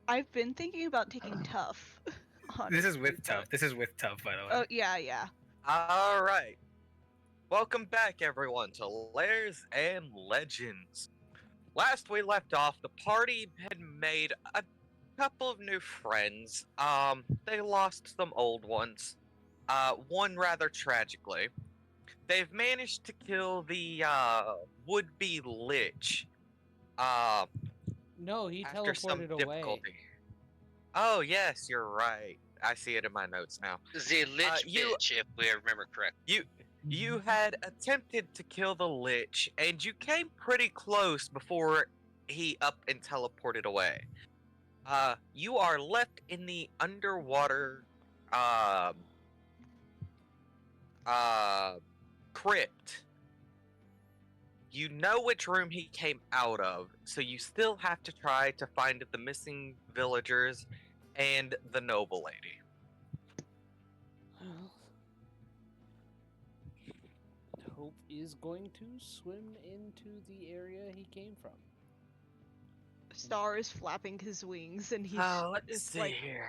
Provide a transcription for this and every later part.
I've been thinking about taking tough. This is Honestly, with tough. This is with tough, by the way. Oh yeah. All right. Welcome back, everyone, to Lairs and Legends. Last we left off, the party had made a couple of new friends. They lost some old ones. One rather tragically. They've managed to kill the would-be lich. No, he After some teleported away. difficulty. Oh yes, you're right. I see it in my notes now. The lich bitch, if we remember correctly. You had attempted to kill the lich, and you came pretty close before he up and teleported away. You are left in the underwater, crypt. You know which room he came out of, so you still have to try to find the missing villagers and the noble lady. Well, Hope is going to swim into the area he came from. Star is flapping his wings, and he's Let's it's see like, here.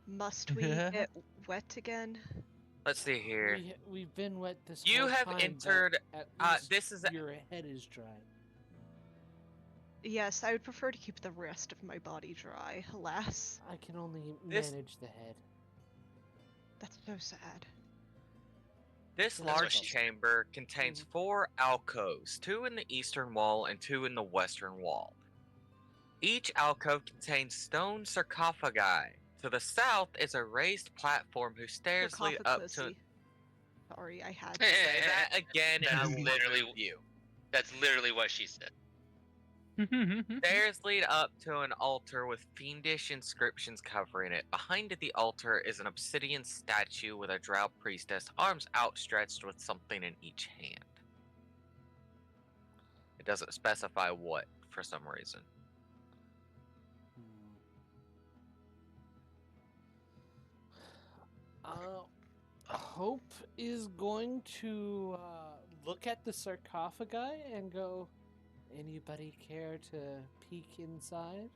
must we get wet again? Let's see here. We've been wet this You whole have time, but entered. At least This is your head is dry. Yes, I would prefer to keep the rest of my body dry. Alas, I can only This- manage the head. that's so sad. This That's what large she said. chamber contains 4 alcoves, 2 in the eastern wall and 2 in the western wall. Each alcove contains stone sarcophagi. To the south is a raised platform whose stairs lead up to. Sarcophagus-y. Sorry, I had to. Say that again, and I That's will literally- remove you. That's literally what she said. Stairs lead up to an altar with fiendish inscriptions covering it. Behind the altar is an obsidian statue with a drow priestess, arms outstretched with something in each hand. It doesn't specify what, for some reason. Hope is going to look at the sarcophagi and go, anybody care to peek inside?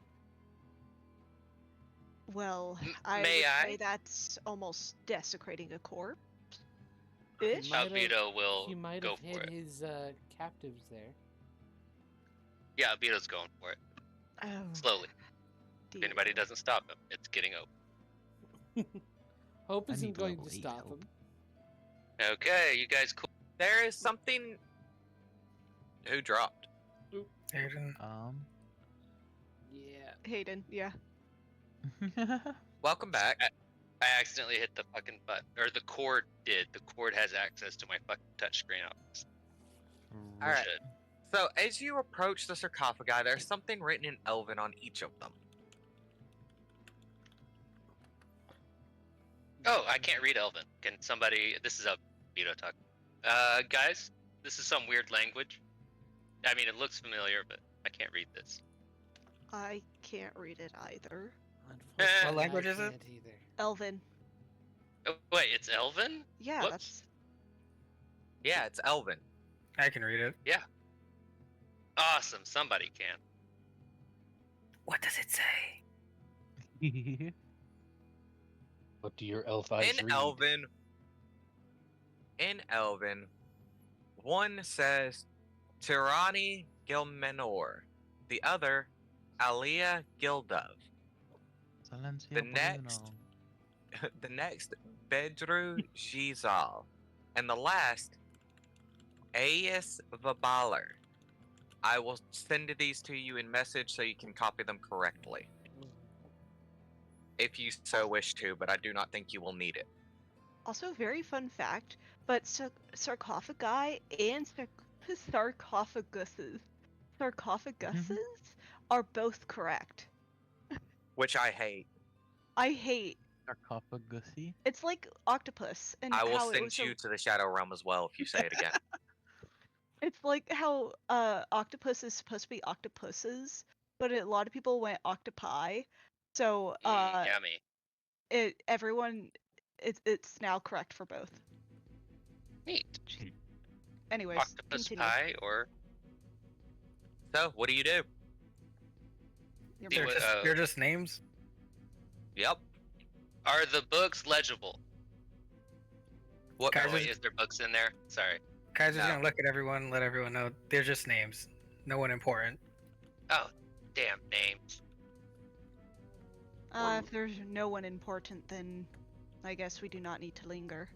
Well, M- I may would I? say that's almost desecrating a corpse. He Ish. might have- Albedo will He might go have for hid it. his captives there. Yeah, Albedo's going for it. Oh, Slowly. If anybody dear. doesn't stop him, it's getting open. Hope I isn't need going level to 8 stop help. him. Okay, you guys cool. There is something. Who dropped? Aiden. Yeah. Hayden, yeah. Welcome back. I accidentally hit the fucking button. Or the cord did. The cord has access to my fucking touchscreen. All right. So, as you approach the sarcophagi, there's something written in Elven on each of them. Oh, I can't read Elven. Can somebody... This is Albedo talk. Guys, this is some weird language. I mean, it looks familiar, but I can't read this. I can't read it either. Unfortunately, What language I is it? can't either. Elven. Oh, wait, it's Elven? Yeah, Whoops. that's Yeah, it's Elven. I can read it. Awesome, somebody can. What does it say? What do your elf eyes In read? Elven, one says Tirani Gilmenor, the other Alia Gildov, The next- the next Bedru Gizal, and the last Aes Vabaler. I will send these to you in message so you can copy them correctly, if you so wish to, but I do not think you will need it. also a very fun fact, but sarcophagi and sarcophaguses are both correct. Which I hate. I hate. Sarcophagusy? It's like octopus, and I will how it send was you to the Shadow Realm as well if you say it again. It's like how octopus is supposed to be octopuses, but a lot of people went octopi. So Yummy. it's now correct for both. Neat. Anyways, Octopus continue. pie or... So, what do you do? Your See move. what- They're just names. Yep. Are the books legible? What Guys, Or wait, point? is there books in there? Sorry. Kaiser's No. gonna look at everyone, let everyone know they're just names. No one important. Oh, damn names. If there's no one important, then I guess we do not need to linger.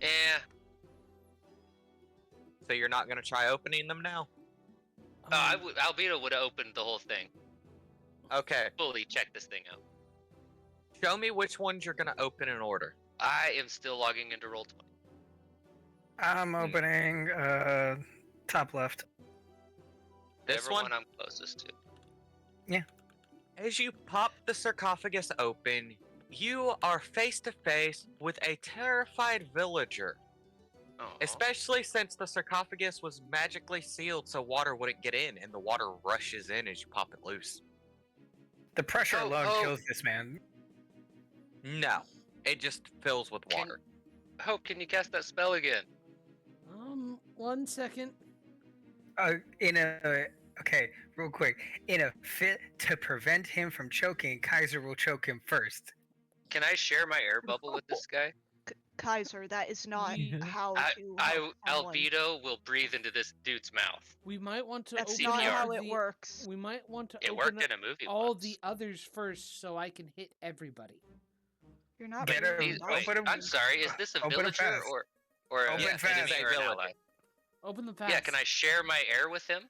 Yeah. So you're not gonna try opening them now? Albedo would have opened the whole thing. Okay. Fully check this thing out. Show me which ones you're gonna open in order. I am still logging into Roll20. I'm opening top left. This Whichever one? one I'm closest to. As you pop the sarcophagus open, you are face to face with a terrified villager. Oh. Especially since the sarcophagus was magically sealed so water wouldn't get in, and the water rushes in as you pop it loose. The pressure Oh, alone oh. kills this man. No, it just fills with water. Hope, can you cast that spell again? 1 second. Okay, real quick. In a fit to prevent him from choking, Kaiser will choke him first. Can I share my air bubble with this guy? Kaiser, that is not how to. I help someone. Albedo will breathe into this dude's mouth. We might want to That's open not CPR. how all it the- works. We might want to It open worked up in a movie all once. the others first so I can hit everybody. You're not. Get really him. not- Wait, Open 'em- I'm sorry, is this a open 'em villager fast. or Open an fast. enemy or an Villager. ally? Open them fast. Yeah, can I share my air with him?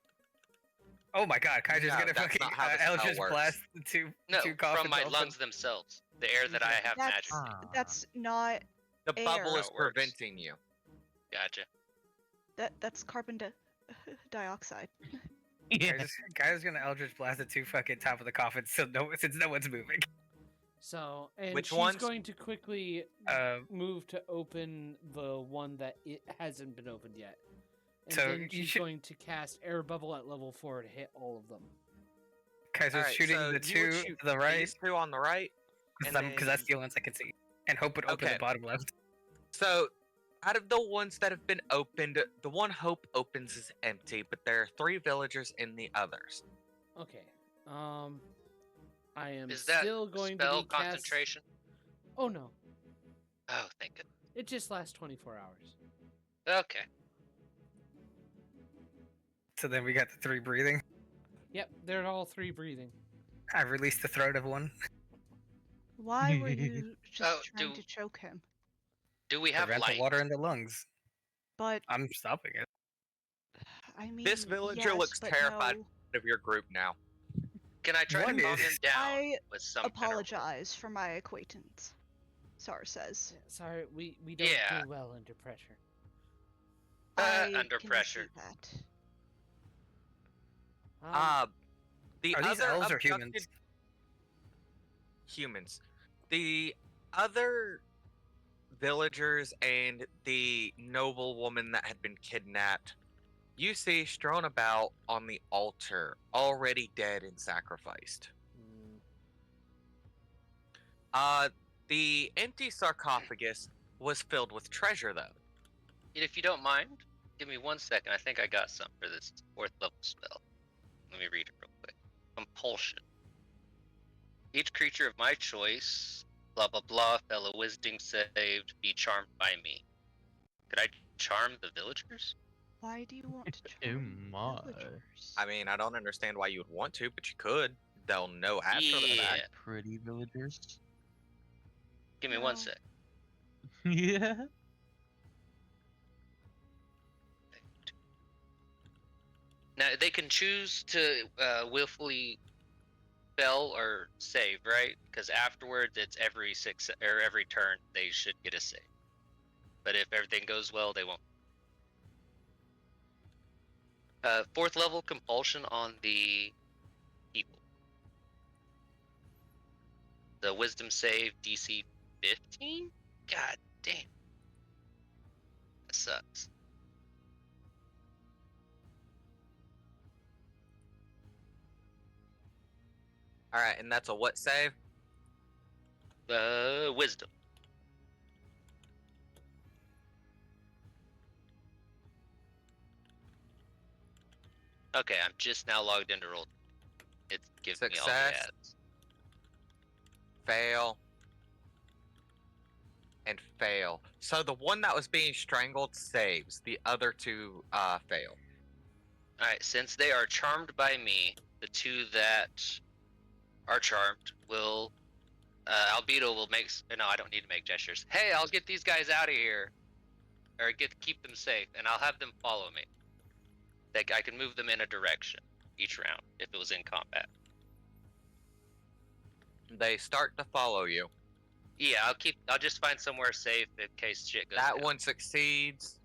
Oh my god, Kaiser's No, gonna that's fucking not how this spell Eldritch works. blast the two No, coffins from my open. lungs themselves. The air that I have That's magically. that's not. The Air. bubble is How it works. preventing you. Gotcha. That's carbon dioxide. Kaiser's gonna Eldritch blast the two fucking top of the coffin since no one's moving. So, and Which she's ones? going to quickly move to open the one that it hasn't been opened yet. And So then you she's should- going to cast air bubble at level 4 to hit all of them. Kaiser's Alright, shooting so the you would two shoot to the right, These two on the right. because and then- that's the only ones I can see. And hope it open Okay. the bottom left. So, out of the ones that have been opened, the one Hope opens is empty, but there are 3 villagers in the others. Okay. I am Is that still going spell to be cast... concentration? Oh no. Oh, thank goodness. It just lasts 24 hours. Okay. So then we got the 3 breathing. Yep, they're all 3 breathing. I released the throat of one. Why were you just Oh, trying do- to choke him? Do we have Prevent light? the water in the lungs. But I'm stopping it. I mean, This villager yes, looks but terrified. no. Of your group now. Can I try One to calm is- him down I with some kind of- apologize for my acquaintance. Sar says. Yeah, sorry, we don't Yeah. do well under pressure. I under can pressure. see that. The Are these other elves or abducted humans? humans. The other villagers and the noble woman that had been kidnapped, you see strewn about on the altar, already dead and sacrificed. The empty sarcophagus was filled with treasure, though. If you don't mind, give me 1 second. I think I got some for this 4th level spell. Let me read it real quick. Compulsion. Each creature of my choice, blah blah blah, fellow wisdom saved, be charmed by me. Could I charm the villagers? Why do you want to Oh charm my. villagers? I mean, I don't understand why you would want to, but you could. They'll know after the Yeah. fact. Pretty villagers. Give me 1 No. sec. Yeah. Now they can choose to willfully fail or save, right? Because afterwards, it's every 6 or every turn they should get a save. But if everything goes well, they won't. 4th level compulsion on the people. The wisdom save DC 15? God damn. That sucks. Alright, and that's a what save? Wisdom. Okay, I'm just now logged into roll. It gives me all the Success. ads. fail, and fail. So the one that was being strangled saves. The other two fail. Alright, since they are charmed by me, the two that are charmed will Albedo will make no, I don't need to make gestures. Hey, I'll get these guys out of here. Or keep them safe, and I'll have them follow me. Like I can move them in a direction each round if it was in combat. They start to follow you. Yeah, I'll just find somewhere safe in case shit goes That down. one succeeds,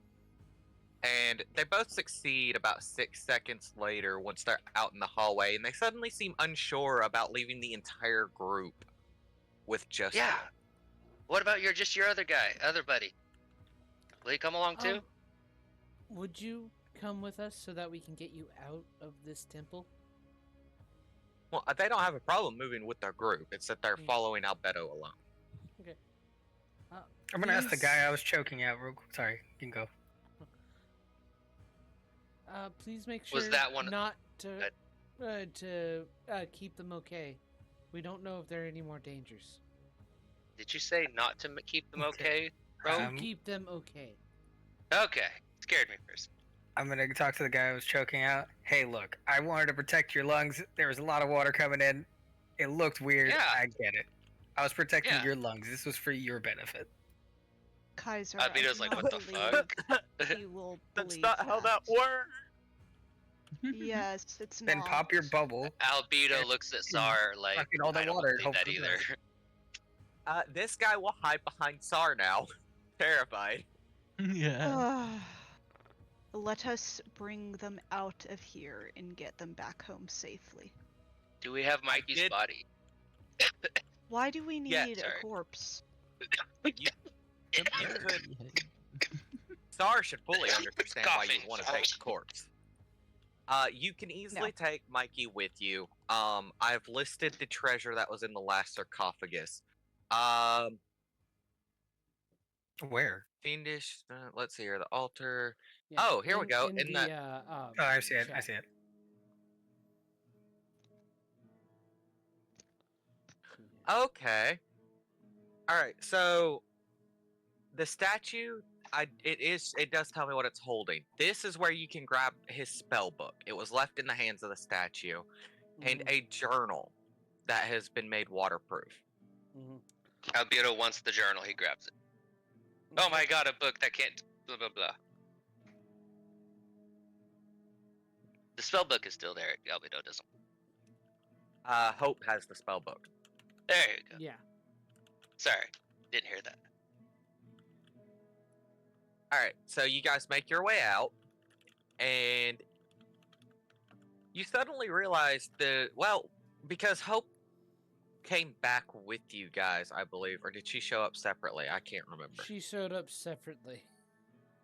and they both succeed about 6 seconds later once they're out in the hallway, and they suddenly seem unsure about leaving the entire group with just Yeah. them. What about your other guy, other buddy? Will he come along too? Would you come with us so that we can get you out of this temple? Well, they don't have a problem moving with their group. It's that they're following Albedo alone. Okay. I'm gonna ask the Please- guy I was choking out real quick. Sorry, you can go. Please make sure Was that one- not to keep them okay. We don't know if there are any more dangers. Did you say not to keep them okay, bro? Um, Keep them okay. Okay, scared me for a second. I'm gonna talk to the guy I was choking out. Hey, look, I wanted to protect your lungs. There was a lot of water coming in. It looked weird. Yeah. I get it. I was protecting Yeah. your lungs. This was for your benefit. Kaiser, Albedo's I like, do what not the believe fuck? He will That's believe not how that works. Yes, it's Then not. pop your bubble. Albedo looks at Sar like, Fucking all the I don't water, believe hope that for the either. best. This guy will hide behind Sar now, terrified. Yeah. Let us bring them out of here and get them back home safely. Do we have Mikey's did- body? Why do we need Yeah, a sorry. corpse? You could, Sar should fully understand why you Coughing. want to take the corpse. You can easily take Mikey with you. I've listed the treasure that was in the last sarcophagus. Where? Fiendish. Let's see here. The altar. Yeah, Oh, here we go, in the- Oh, I see it. I chat. see it. Okay. All right. So the statue, it does tell me what it's holding. This is where you can grab his spell book. It was left in the hands of the statue, and Mhm, a journal that has been made waterproof. mhm. Albedo wants the journal, he grabs it. Oh my god, a book that can't blah blah blah. The spell book is still there, Albedo doesn't. Hope has the spell book. There you go. Yeah. Sorry, didn't hear that. All right. So you guys make your way out, and you suddenly realize because Hope came back with you guys, I believe, or did she show up separately? I can't remember. She showed up separately.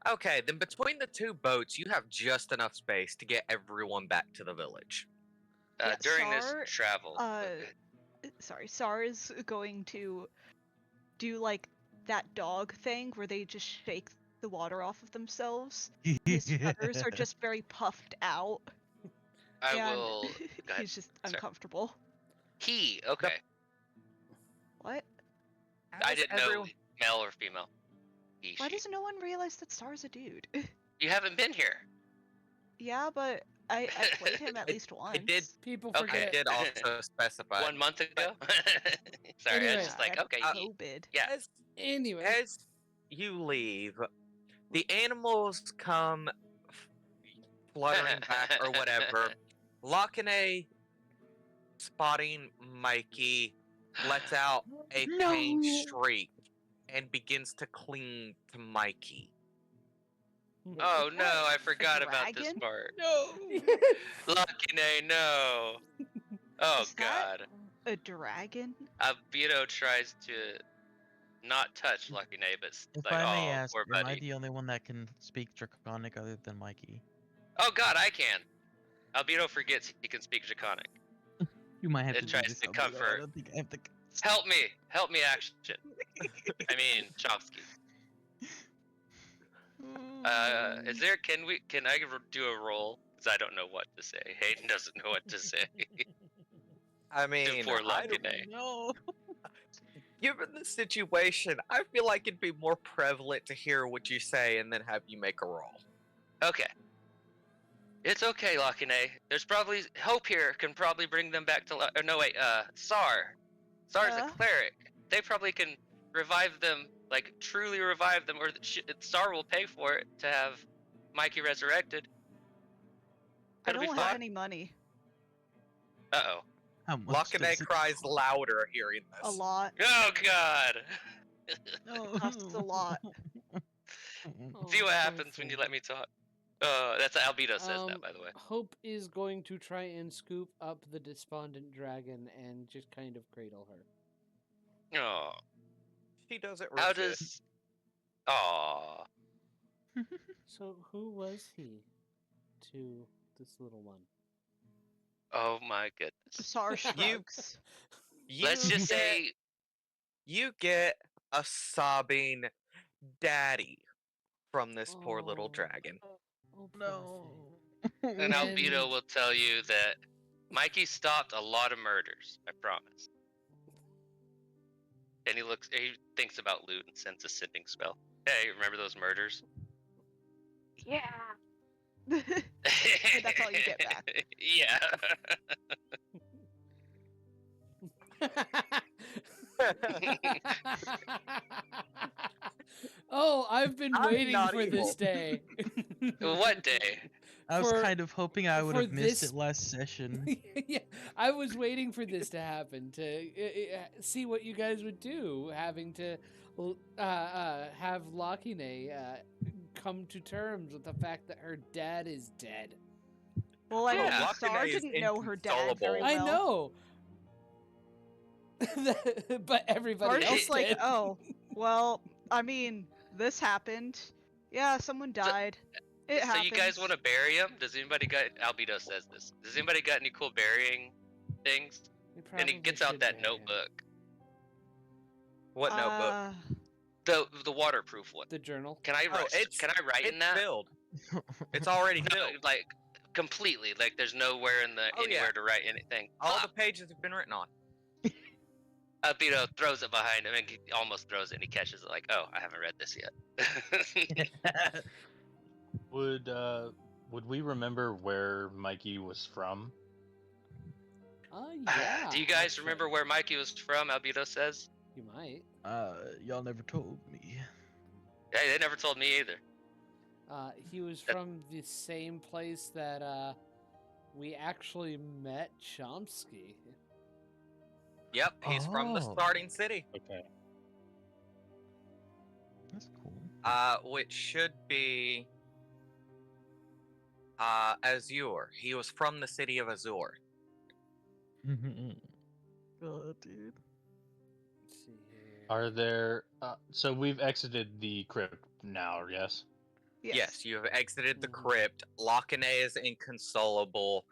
Okay, then between the two boats, you have just enough space to get everyone back to the village. Yeah, During Sar, this travel, Sorry, Sar is going to do like that dog thing where they just shake the water off of themselves. His feathers are just very puffed out. I and will. Go ahead. he's just Sorry. uncomfortable. Okay. What? I didn't know everyone- male or female. He, Why she. does no one realize that Sar's a dude? You haven't been here. Yeah, but I played him at least once. It did. People Okay. I forget. did also specify. 1 month ago. Sorry, I Anyway. was just like, okay. COVID. Yeah. Anyway. As you leave, the animals come fluttering back or whatever. Lakane, spotting Mikey, lets out a pain shriek and begins to cling to Mikey. Oh no, I forgot about this dragon? part. No. Lakine, no. Oh Is that- god. A dragon? Albedo tries to not touch Lakine, but If like, I may oh, ask, poor am I buddy. the only one that can speak Draconic other than Mikey? Oh god, I can. Albedo forgets he can speak Draconic. You might have It to do tries this to on me, though. I comfort. don't think I have to. Help me, action. I mean, Chomsky. Is there? Can I do a roll? Because I don't know what to say. Hayden doesn't know what to say. I mean, Poor I don't- Lakine. No. Given the situation, I feel like it'd be more prevalent to hear what you say and then have you make a roll. Okay. It's okay, Lakine. There's probably Hope here can probably bring them back to or no wait, Sar. Sar's a cleric. They probably can revive them, like truly revive them, or Sar will pay for it to have Mikey resurrected. I It'll be don't fine. have any money. Uh-oh. How much Lakine does it cries cost? louder hearing this. A lot. Oh God. Costs a lot. See what Oh, happens when you let me talk. That's what Albedo says that, by the way. Hope is going to try and scoop up the despondent dragon and just kind of cradle her. Oh. She doesn't How resist. does? Aw. So who was he to this little one? Oh my goodness. Sar shrugs. Let's just say you get a sobbing daddy from this poor little dragon. Oh, No. and Albedo will tell you that Mikey stopped a lot of murders. I promise. And he thinks about loot and sends a sending spell. Hey, remember those murders? Yeah. That's all you get back. Yeah. Oh, I've been I'm waiting not for evil. this day. What day? I was For- kind of hoping I would for have missed this- it last session. Yeah, I was waiting for this to happen to see what you guys would do, having to have Lakine come to terms with the fact that her dad is dead. Well, I mean, Yeah. Sar Lakine is didn't know her dad very inconsolable. well. I know. But everybody Sar's else just like, did. oh, well, I mean, this happened. Yeah, someone died. It So happens. you guys want to bury him? Does anybody got? Albedo says this. Does anybody got any cool burying things? We And he probably gets out should that bury him. notebook, What notebook? the waterproof one. The journal. Can I write? it's- Can I write in It's that? filled. It's already No, filled. like completely. Like there's nowhere in the Oh, yeah. anywhere to write anything. All the pages have been written on. Albedo throws it behind him and he almost throws it and he catches it like, oh, I haven't read this yet. Would we remember where Mikey was from? Oh yeah. Do you guys actually. remember where Mikey was from? Albedo says. You might. Y'all never told me. Hey, they never told me either. He was from the same place that we actually met Chomsky. Yep, he's from the Oh. starting city. Okay. That's cool. Which should be Azure. He was from the city of Azure. God, dude. Let's see here. Are there? So we've exited the crypt now, yes? Yes, you have exited the Mhm. crypt. Lakine is inconsolable.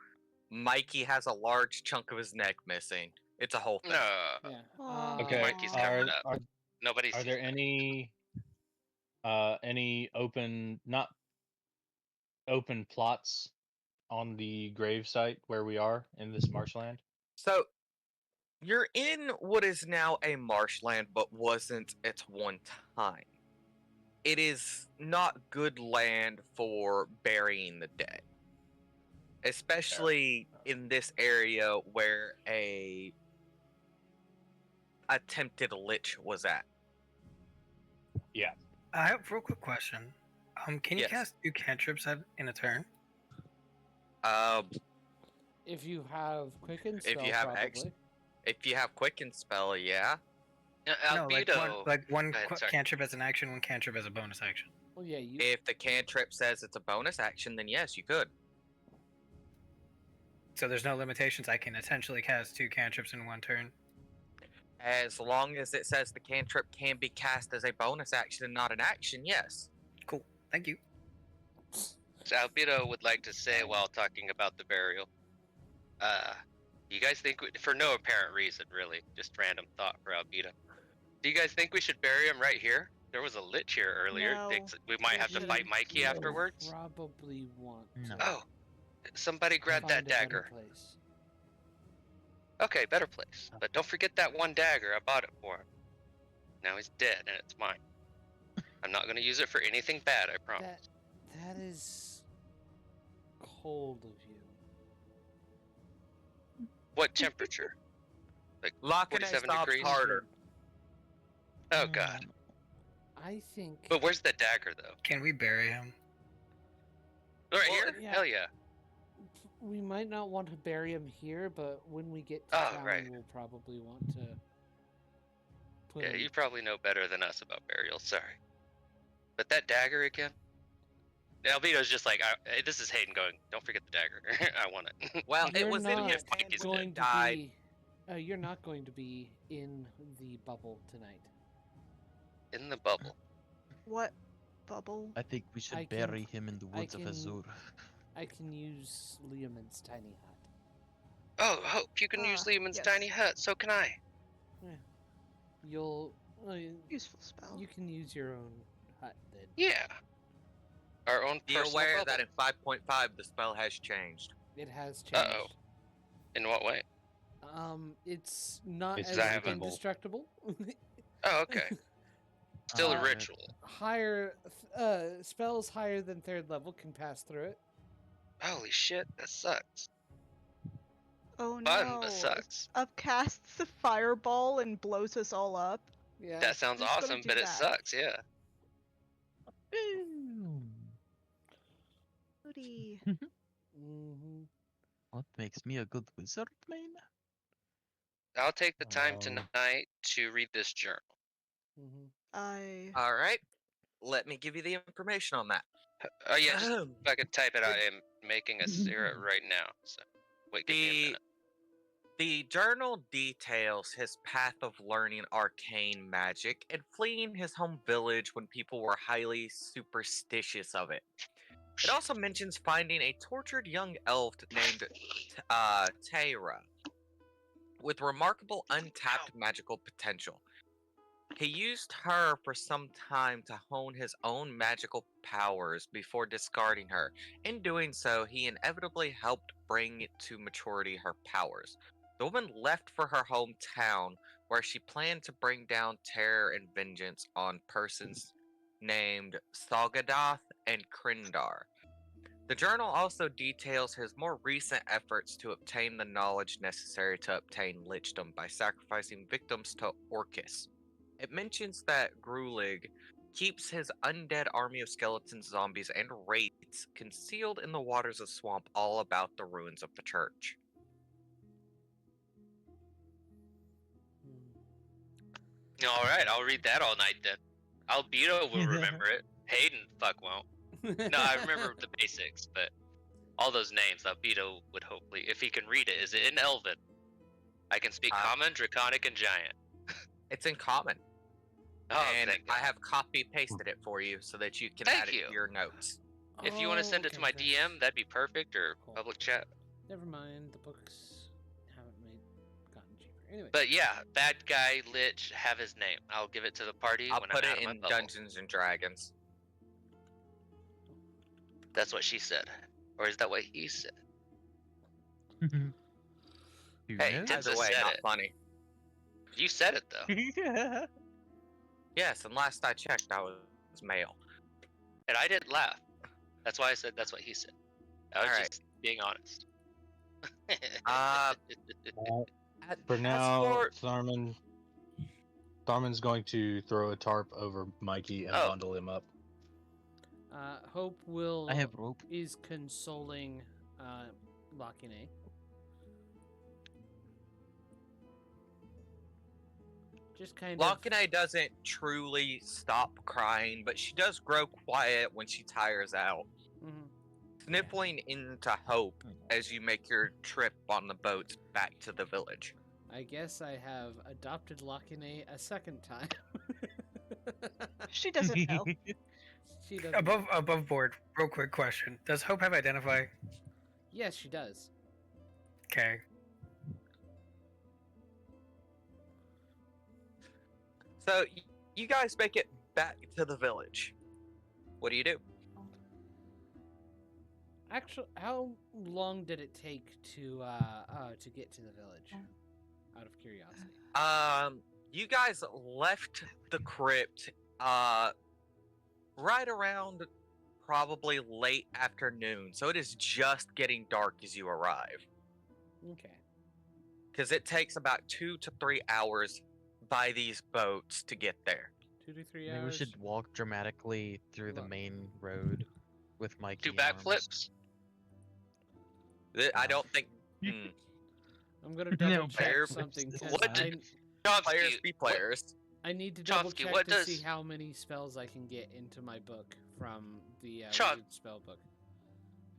Mikey has a large chunk of his neck missing. It's a whole thing. No. Yeah. Aw. Okay. Mikey's Are, covered up. are, Nobody's. are there any open, not open plots on the grave site where we are in this marshland? So, you're in what is now a marshland, but wasn't at one time. It is not good land for burying the dead. Especially in this area where a attempted lich was at. I have a real quick question. Can you Yes. cast 2 cantrips in a turn? If you have quicken spell, If you have probably. If you have quicken spell, yeah. No, Albedo. like one Go ahead, sorry. cantrip as an action, one cantrip as a bonus action. Well, yeah, you. If the cantrip says it's a bonus action, then yes, you could. So there's no limitations. I can essentially cast 2 cantrips in one turn. As long as it says the cantrip can be cast as a bonus action and not an action, yes. Cool. Thank you. So Albedo would like to say while talking about the burial. You guys think, for no apparent reason, really, just random thought for Albedo. Do you guys think we should bury him right here? There was a lich here earlier. No, Thinks we might we have to fight shouldn't. Mikey No. afterwards. Probably want. No. to Oh, somebody grab find that a better dagger. place. Okay, better place. But don't forget that one dagger. I bought it for him. Now he's dead, and it's mine. I'm not going to use it for anything bad, I promise. That is cold of you. What temperature? Like Locking it 47 stops degrees? harder. Oh, God. I think. But where's the dagger, though? Can we bury him? Right Well, here? yeah. Hell yeah. We might not want to bury him here, but when we get to Oh, town, right. we'll probably want to put Yeah, him. you probably know better than us about burials. Sorry. But that dagger again? Albedo's just like, this is Hayden going, don't forget the dagger. I want it. Well, it You're was in not his hand Mikey's when going he to died. be. You're not going to be in the bubble tonight. In the bubble. What bubble? I think we should I can- bury him in the I woods of can- Azur. I can use Liamon's tiny hut. Oh, Hope, you can use Lehman's yes. tiny hut. So can I. You'll. Useful spell. You can use your own hut then. Yeah. Our own Be personal aware bubble. that in 5.5 the spell has changed. It has changed. Uh-oh. In what way? It's not It's as valuable. indestructible. Oh, okay. Still a Uh, ritual. Higher spells higher than 3rd level can pass through it. Holy shit, that sucks. Oh Fun, no! but sucks. Upcasts a fireball and blows us all up. Yeah. That sounds who's gonna awesome, do but it that? sucks, yeah. Goody. hmm What makes me a good wizard, man? I'll take the time Oh. tonight to read this journal. hmm All right. Let me give you the information on that. Oh yeah, just if I could type it out, I'm making a syrup right now. So wait, give me a The minute. the journal details his path of learning arcane magic and fleeing his home village when people were highly superstitious of it. It also mentions finding a tortured young elf named Taira with remarkable untapped magical potential. He used her for some time to hone his own magical powers before discarding her. In doing so, he inevitably helped bring to maturity her powers. The woman left for her hometown, where she planned to bring down terror and vengeance on persons named Sagadoth and Krindar. The journal also details his more recent efforts to obtain the knowledge necessary to obtain lichdom by sacrificing victims to Orcus. It mentions that Grulig keeps his undead army of skeletons, zombies, and wraiths concealed in the waters of swamp all about the ruins of the church. All right, I'll read that all night then. Albedo will remember it. Hayden, fuck won't. No, I remember the basics, but all those names, Albedo would hopefully, if he can read it. Is it in Elven? I can speak Common, Draconic, and Giant. It's in common, Oh, and thank I God. have copy-pasted it for you so that you can Thank add it you. to your notes. If you want to send it to my DM, that'd be perfect, or Cool. public chat. Never mind. The books haven't gotten cheaper. Anyway. But yeah, bad guy Lich, have his name. I'll give it to the party I'll when put I'm out it of my in bubble. Dungeons and Dragons. That's what she said, or is that what he said? Hey, Yes? Tinza Either way, said not it. funny. You said it though, Yes, and last I checked, I was male. and I didn't laugh. That's why I said that's what he said. I was Alright. just being honest. For As now, Tharman's going to throw a tarp over Mikey and Oh. bundle him up. Hope will I have rope. is consoling Lakine. Just kind of. Lakine doesn't truly stop crying, but she does grow quiet when she tires out, Mhm. sniffling into hope as you make your trip on the boats back to the village. I guess I have adopted Lakine a second time. She doesn't know. She doesn't. Above board. Real quick question: does Hope have identify? Yes, she does. Okay. So you guys make it back to the village. What do you do? Actually, how long did it take to get to the village? out of curiosity. You guys left the crypt right around probably late afternoon, so it is just getting dark as you arrive. Okay. Because it takes about 2 to 3 hours by these boats to get there. 2 to 3 Maybe we hours. should walk dramatically through the Look. main road with Mikey. Do in arms. backflips? I don't think. I'm gonna double check fair- something because what I, did- Chomsky, Players be players. I need to double Chomsky, check what to see does- how many spells I can get into my book from the Chom- wizard spell book.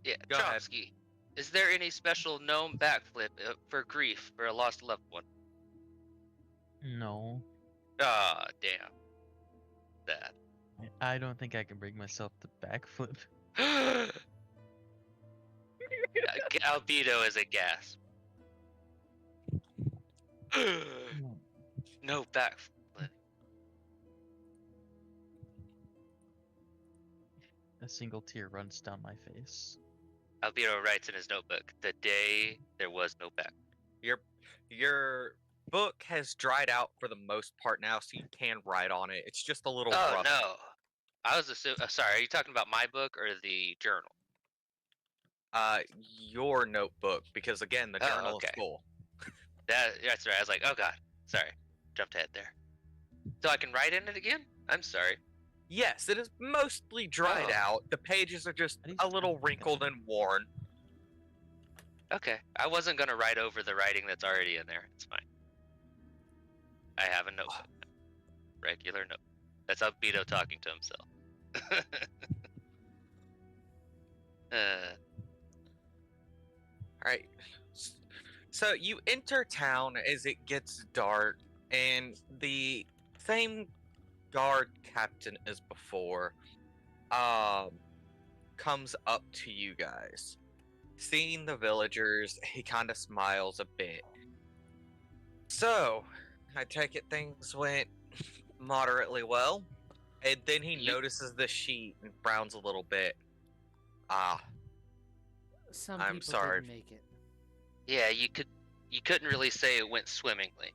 Yeah, Go ahead. Chomsky. Is there any special gnome backflip for grief for a lost loved one? No, Ah, damn. That. I don't think I can bring myself to backflip. Albedo is a gasp. No backflip. A single tear runs down my face. Albedo writes in his notebook, the day there was no back. Your book has dried out for the most part now, so you can write on it. It's just a little Oh, rough. no. I was assuming. Sorry, are you talking about my book or the journal? Your notebook, because again, the Oh, journal okay. is full. That's right. I was like, oh, God. Sorry. Jumped ahead there. So I can write in it again? I'm sorry. Yes, it is mostly dried Oh. out. The pages are just How do you a spell little that? wrinkled and worn. Okay. I wasn't going to write over the writing that's already in there. It's fine. I have a notebook. Regular note. That's Albedo talking to himself. Alright. So you enter town as it gets dark, and the same guard captain as before comes up to you guys. Seeing the villagers, he kind of smiles a bit. So, I take it things went moderately well. And then he Ye- notices the sheet and frowns a little bit. Some I'm people sorry. didn't make it. Yeah, you couldn't really say it went swimmingly.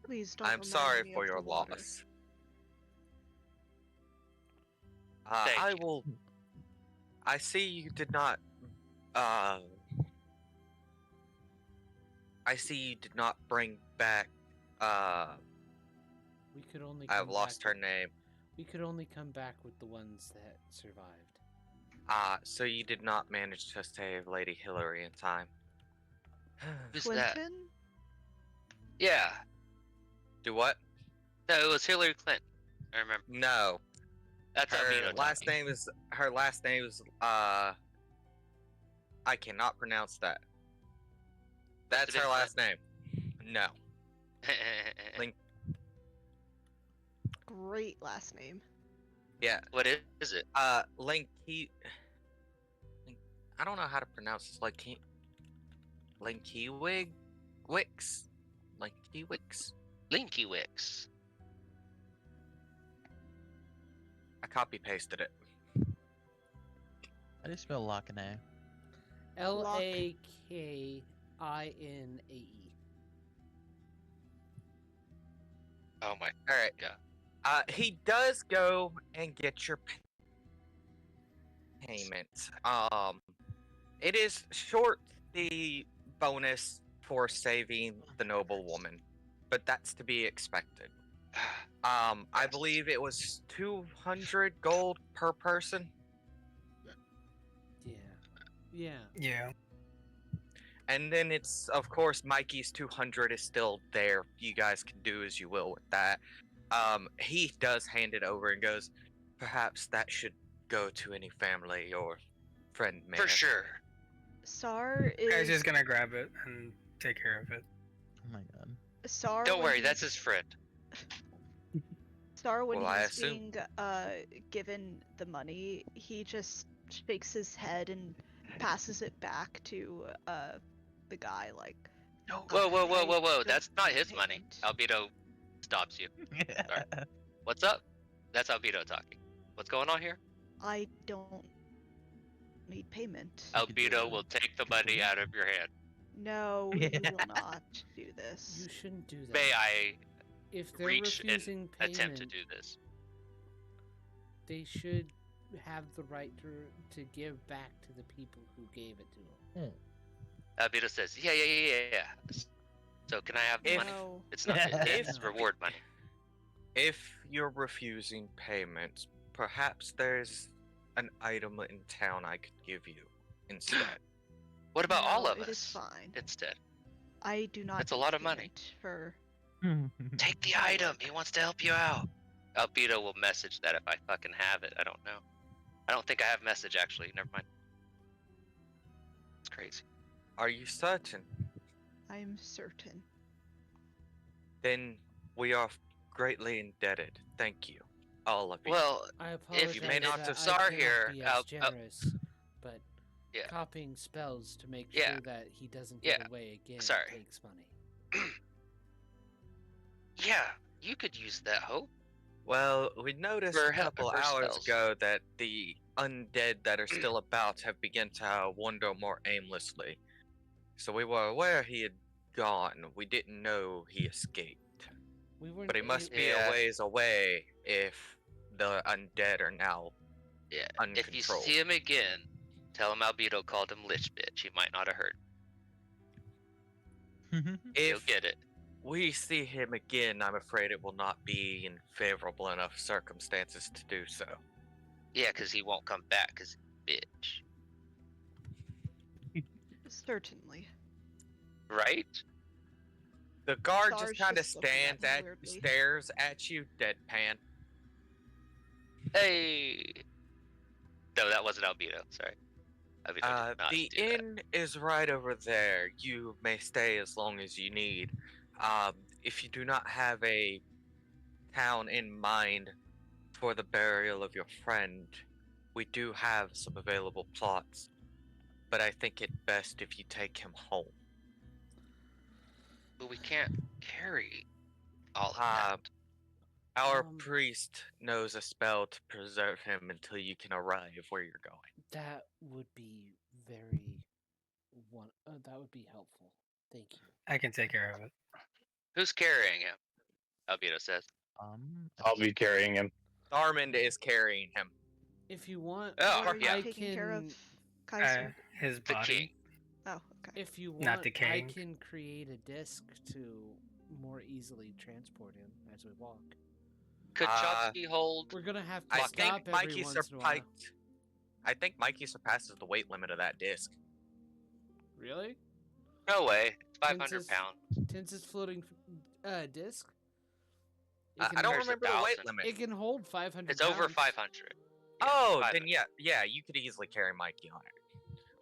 Please don't. I'm remind sorry me for of your the water. loss. Thank I you. will. I see you did not. I see you did not bring back. We could only. I've come lost back her with- name. We could only come back with the ones that survived. So you did not manage to save Lady Hillary in time. Who's that? Clinton? Yeah. Do what? No, it was Hillary Clinton. I remember. No. That's Her Albedo last talking. name is. Her last name is. I cannot pronounce that. That's been her last name. No. Link. Great last name. Yeah. What is it? Linky. I don't know how to pronounce this. Linky Wix. Linky Wix. Linky Wix. I copy pasted it. How do you spell Lakane? Lakinae. Oh my All right. god. He does go and get your payment. It is short the bonus for saving the noble woman, but that's to be expected. I believe it was 200 gold per person. Yeah. Yeah. And then it's, of course, Mikey's 200 is still there. You guys can do as you will with that. He does hand it over and goes, perhaps that should go to any family or friend may For have." sure. Sar Guy's is. just gonna grab it and take care of it. Oh my god. Sar. Don't when worry, that's he's- his friend. Sar, when Well, I he's assume- being given the money, he just shakes his head and passes it back to the guy. Like, Whoa, I whoa. don't That's not his need money. payment. Albedo stops you. What's up? That's Albedo talking. What's going on here? I don't need payment. could do Albedo that. will take the money out of your hand. No, we will not do this. You shouldn't do that. May I If they're reach and refusing payment, attempt to do this? they should have the right to give back to the people who gave it to them. Albedo says, yeah. So can I have the If- money? No. It's not. It's reward money. If you're refusing payments, perhaps there's an item in town I could give you instead. What about all No, of us? It is fine. Instead, I do not. That's a need lot of money. payment For take the item. He wants to help you out. Albedo will message that if I fucking have it. I don't know. I don't think I have message actually. Never mind. It's crazy. Are you certain? I'm certain. Then we are greatly indebted. Thank you, all of you. Well, I apologize. you may not that have I Sar cannot here, be as I'll- generous, but Yeah. copying spells to make Yeah. sure that he doesn't get Yeah. away again Sorry. takes money. yeah, you could use that hope. Well, we noticed For a couple for hours spells. ago that the undead that are still about have begun to wander more aimlessly. So we were aware he had gone. We didn't know he escaped. We weren't. But he must be Yeah. a ways away if the undead are now Yeah. If you uncontrolled. see him again, tell him Albedo called him Lich Bitch. He might not have heard. He'll If get it. we see him again, I'm afraid it will not be in favorable enough circumstances to do so. Yeah, because he won't come back, because bitch. Certainly. Right? The guard Sar's just kind of just looking at me weirdly. stares at you, deadpan. Hey. No, that wasn't Albedo. Sorry. Albedo did not The do that. inn is right over there. You may stay as long as you need. If you do not have a town in mind for the burial of your friend, we do have some available plots. But I think it best if you take him home. But we can't carry all of Uh, that. Our Um, priest knows a spell to preserve him until you can arrive where you're going. That would be very that would be helpful. Thank you. I can take care of it. Who's carrying him? Albedo says. I'll be carrying him. Armand is carrying him. If you want, Oh, What are you yeah. I taking care of, can. Kaiser? His The body. king. Oh, okay. If you Not want, I decaying. can create a disc to more easily transport him as we walk. Could Uh, Chomsky hold? We're gonna have to I stop think every Mikey once in a while. surprised. I think Mikey surpasses the weight limit of that disc. Really? No way. It's 500 Tinsa's- pounds. Tinsa's floating disc. It I can- don't There's remember the weight 1,000. limit. It can hold 500. It's over pounds. 500. Oh, 500. then yeah, you could easily carry Mikey on it.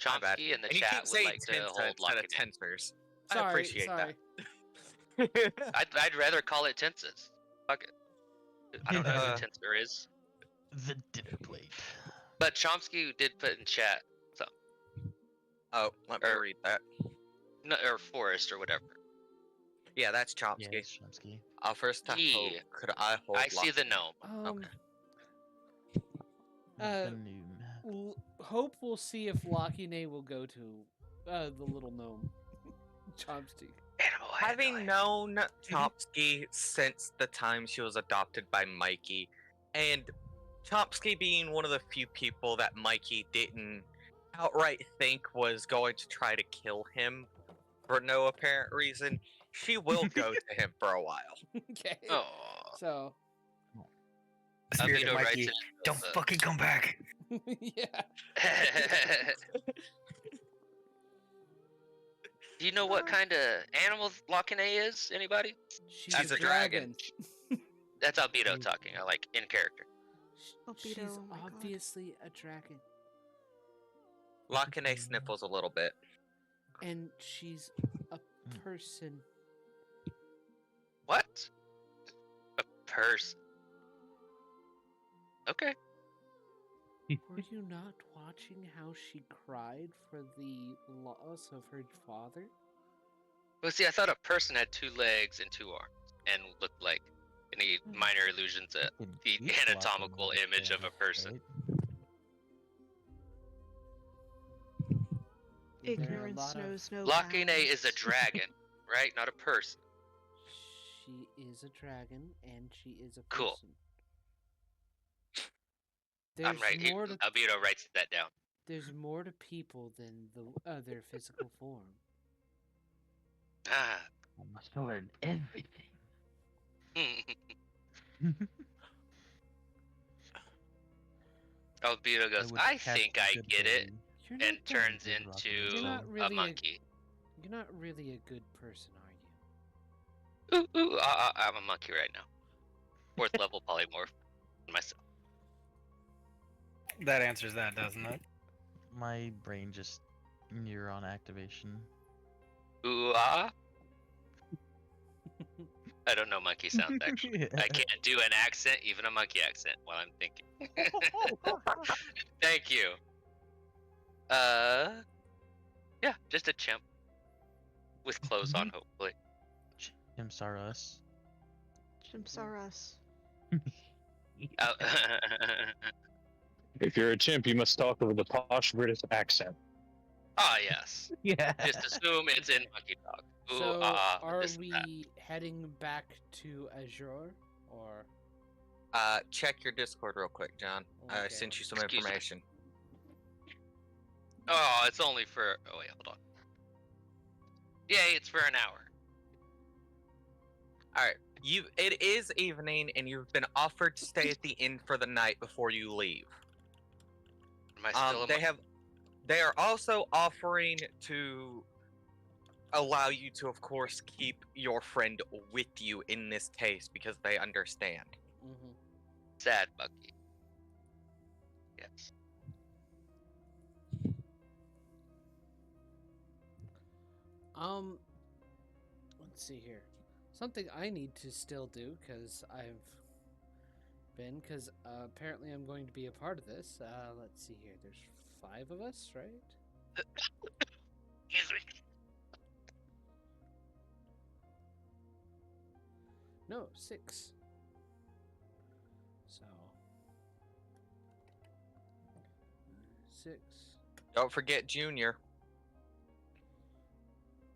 My bad. Chomsky in the And you chat keep would saying like to Tensa hold instead of Lock-in. tensors. Sorry, I appreciate sorry. that. I'd rather call it Tensas. Fuck it. I don't know who Uh, Tensor is. The dinner plate. But Chomsky did put in chat something. Oh, let me Or- read that. No, or Forest or whatever. Yeah, that's Yeah, Chomsky. it's Chomsky. First to Yeah. hope, could I hold I see the Lock-in? gnome. Okay. The Uh, noom. Hope we'll see if Lockine will go to the little gnome. Chomsky. Animal Having handling. known Chomsky since the time she was adopted by Mikey, and Chomsky being one of the few people that Mikey didn't outright think was going to try to kill him for no apparent reason, she will go to him for a while. Okay. Oh. So, The spirit of Albedo writes Mikey. it in Don't the- fucking come back. yeah. Do you know what kind of animal Lock-in is? Anybody? She's She's a dragon. That's Albedo talking. I like in character. Albedo, She's oh my God. obviously a dragon, Lock-in sniffles a little bit. and she's a person. What? A person. Okay. Were you not watching how she cried for the loss of her father? Well, see, I thought a person had 2 legs and 2 arms and looked like any minor illusions at Can the keep Lock-in anatomical if image they of a have, person. right? There are a Ignorance lot of- knows no Lakine bounds. is a dragon, right? Not a person. She is a dragon, and she is a person. Cool. There's I'm right here. more to Albedo writes that down. there's more to people than their physical form. Ah. I must learn everything. Albedo goes, would I catch think a I good get it, brain. You're and not that- turns Good luck. into You're not a really monkey. You're not really a good person, are you? Ooh, I'm a monkey right now. 4th level polymorph myself. That answers that, doesn't it? My brain just neuron activation. Ooh, I don't know monkey sounds actually. I can't do an accent, even a monkey accent, while I'm thinking. Thank you. Yeah, just a chimp with clothes on, hopefully. Chimps Chimps are us. Oh, If you're a chimp, you must talk with a posh British accent. ah, yes. Yeah. Just assume it's in monkey talk. Ooh, So, are this and that. we heading back to Azure, or Check your Discord real quick, John. I Okay. sent you some Excuse me. information. Oh, it's only for. Oh wait, hold on. Yay, it's for an hour. Alright. It is evening and you've been offered to stay at the inn for the night before you leave. Am I still? They are also offering to allow you to, of course, keep your friend with you in this case because they understand. Mhm. Sad monkey. Yes. Let's see here. Something I need to still do because because apparently I'm going to be a part of this. Let's see here. There's 5 of us, right? Excuse me. No, 6. So 6. Don't forget Junior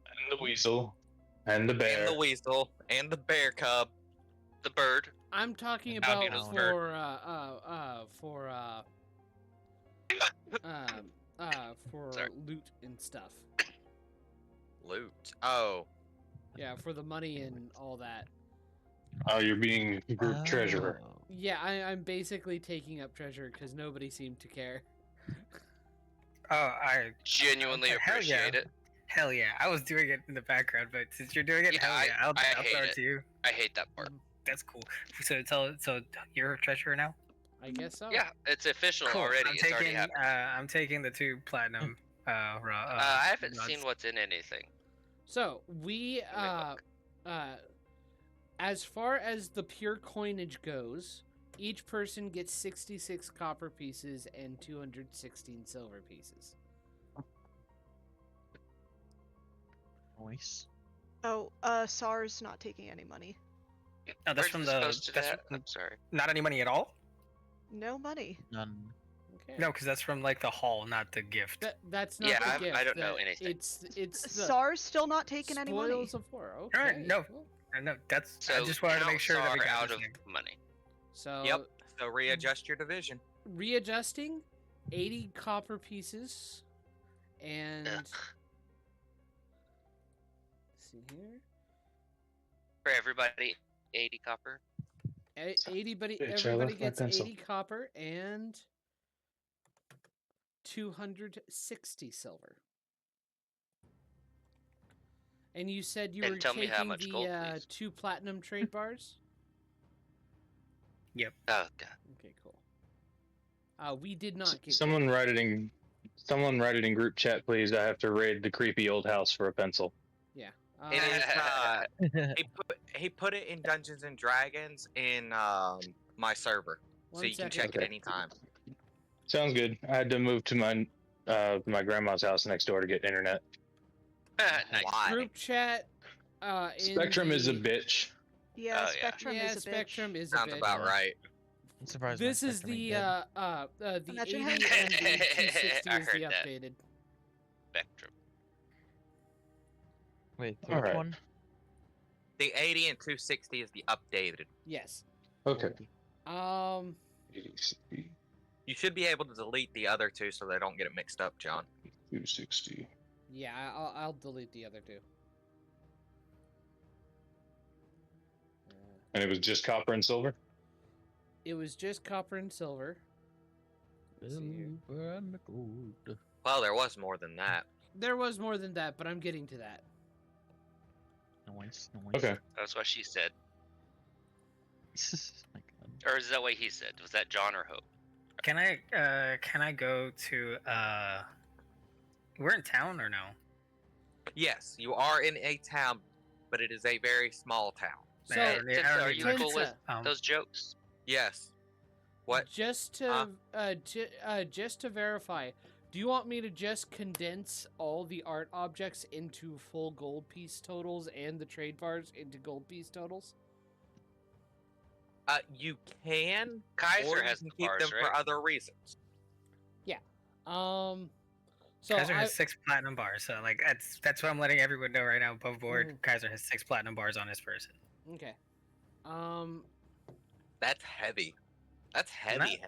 And the weasel. And the bear. and the weasel and the bear cub. The bird. I'm talking How about beautiful. for Sorry. loot and stuff. Loot. Oh. Yeah, for the money and all that. Oh, you're being group treasurer. Oh. Yeah, I'm basically taking up treasure because nobody seemed to care. Oh, I Genuinely Hell yeah. appreciate it. hell yeah. I was doing it in the background, but since you're doing it, Yeah, hell yeah. I'll I throw hate it to you. I hate that part. That's cool. So you're a treasurer now? I guess so. Yeah, it's official Cool. already. I'm It's already taking happened. I'm taking the 2 platinum I haven't rods. seen what's in anything. So we Let me as far as the pure coinage goes, each person gets 66 copper pieces and 216 silver pieces. Nice. Oh, SAR's not taking any money. Oh, that's Where's from this the supposed to that's that? from- I'm sorry. not any money at all? No money. None. Okay. No, because that's from like the hall, not the gift. That's not Yeah, the I gift. don't know anything. It's the SAR's still not taking any money. spoils of war. Okay. Alright, no. cool. No, that's So I just wanted to make sure that we counts got are out this of thing. money. So Yep. So readjust your division. readjusting 80 copper pieces and Ugh. see here. For everybody, 80 copper. 80 buddy, Bitch, I everybody left my gets pencil. 80 copper and 260 silver. And you said you And were tell me taking how much the gold, please. 2 platinum trade bars? Oh god. Okay, cool. We did not get Someone write it in group chat, please. I have to raid the creepy old house for a pencil. Yeah. It is he put it in Dungeons and Dragons in my server. So One you can second. check it Okay. anytime. Sounds good. I had to move to my grandma's house next door to get internet. Nice. Why? Group chat. In Spectrum is a the- bitch. Yeah, Oh, yeah. Spectrum Yeah, is a Spectrum bitch. is a Sounds bitch. about right. I'm surprised. my This is Spectrum the ain't dead. the 80 Imagine and having- the 260 I is the heard that. updated. Spectrum. Wait, so All which right. one? The 80 and 260 is the updated. Yes. Okay. Um. 80, You should be able to delete the other two so they don't get it mixed up, John. 260. Yeah, I'll delete the other two. And it was just copper and silver? It was just copper and silver. Let's see here. Silver and gold. Well, there was more than that. There was more than that, but I'm getting to that. Nice. Okay. That's what she said. My God. Or is that what he said? Was that John or Hope? Can I go to we're in town or no? Yes, you are in a town, but it is a very small town. So, I don't need- I don't Are need you much. cool with Um, those jokes? Yes. What? Just to just to verify, do you want me to just condense all the art objects into full gold piece totals and the trade bars into gold piece totals? You can, Kaiser or you has can the keep bars, them right? for other reasons. So Kaiser has 6 platinum bars, so like that's what I'm letting everyone know right now. Above board, Mhm. Kaiser has 6 platinum bars on his person. okay. That's heavy. That's heavy.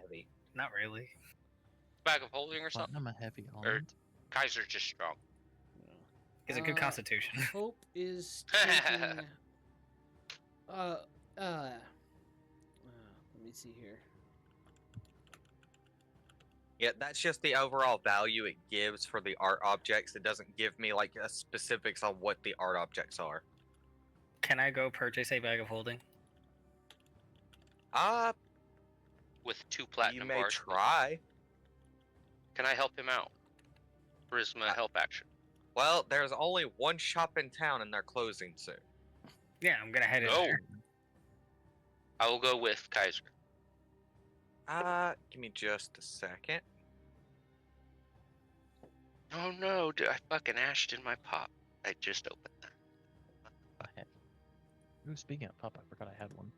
Not really. Bag of holding or something? Platinum a heavy element. Kaiser's just strong. He's a good constitution. Hope is taking. Let me see here. Yeah, that's just the overall value it gives for the art objects. It doesn't give me like a specifics on what the art objects are. Can I go purchase a bag of holding? With 2 You platinum may bars. try. Can I help him out? Charisma help action. Well, there's only one shop in town and they're closing soon. Yeah, I'm gonna head in No. there. I will go with Kaiser. Give me just a second. Oh no, dude, I fucking ashed in my pop. I just opened that. I had. Ooh, speaking of pop, I forgot I had one.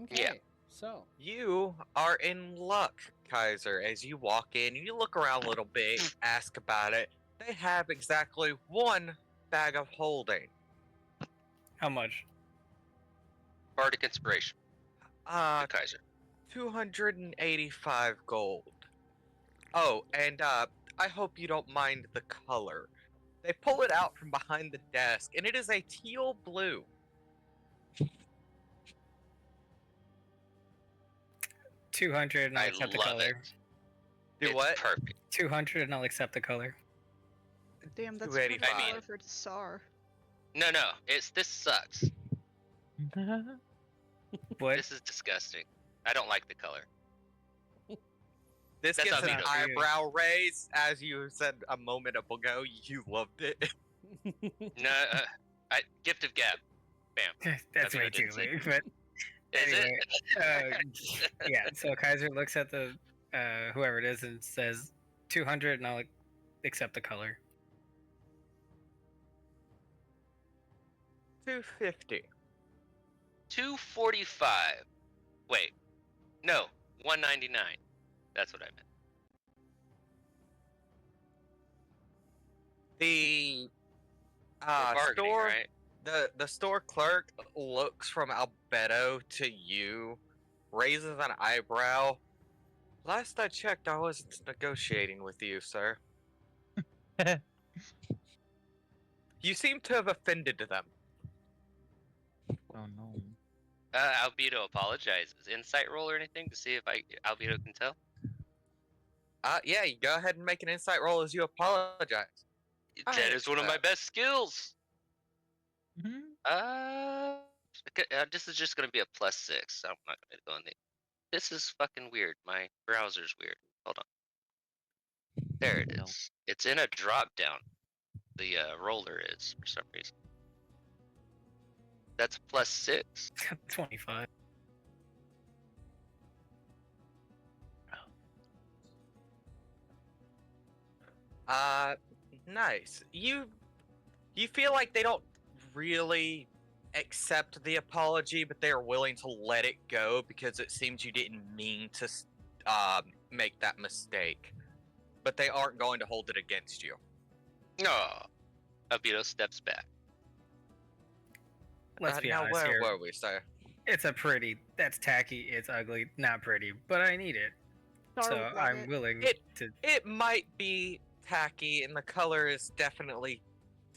Okay. Yeah. So. You are in luck, Kaiser. As you walk in, you look around a little bit, ask about it. They have exactly one bag of holding. How much? Bardic inspiration. To Kaiser. 285 gold. Oh, and I hope you don't mind the color. They pull it out from behind the desk, and it is a teal blue. 200 and I'll I accept the love color. it. Do It's what? Perfect. 200 and I'll accept the color. Damn, that's 285. pretty I mean- low for Tsar. No, this sucks. What? This is disgusting. I don't like the color. This That's gets an Albedo. eyebrow raise, as you said a moment ago. You loved it. No, gift of gab. Bam. That's way what I too did say. late. But Is anyway, it? yeah. So Kaiser looks at the whoever it is and says 200, and I'll accept the color. 250. 245. Wait. No, 199. That's what I meant. The We're bargaining, store, right? the store clerk looks from Albedo to you, raises an eyebrow. Last I checked, I wasn't negotiating with you, sir. You seem to have offended them. Oh no. Albedo apologizes. Insight roll or anything to see if Albedo can tell? Yeah, you go ahead and make an insight roll as you apologize. That is one of my best skills. Mhm. This is just gonna be a +6. So I'm not gonna go in the. This is fucking weird. My browser's weird. Hold on. There it No. is. It's in a drop down. The roller is for some reason. That's +6. 25. Nice. You feel like they don't really accept the apology, but they are willing to let it go because it seems you didn't mean to make that mistake. But they aren't going to hold it against you. No. Albedo steps back. Let's be now honest where here. were we, sir? It's a pretty. That's tacky. It's ugly. Not pretty, but I need it. Star So would love I'm it. willing to. It might be tacky, and the color is definitely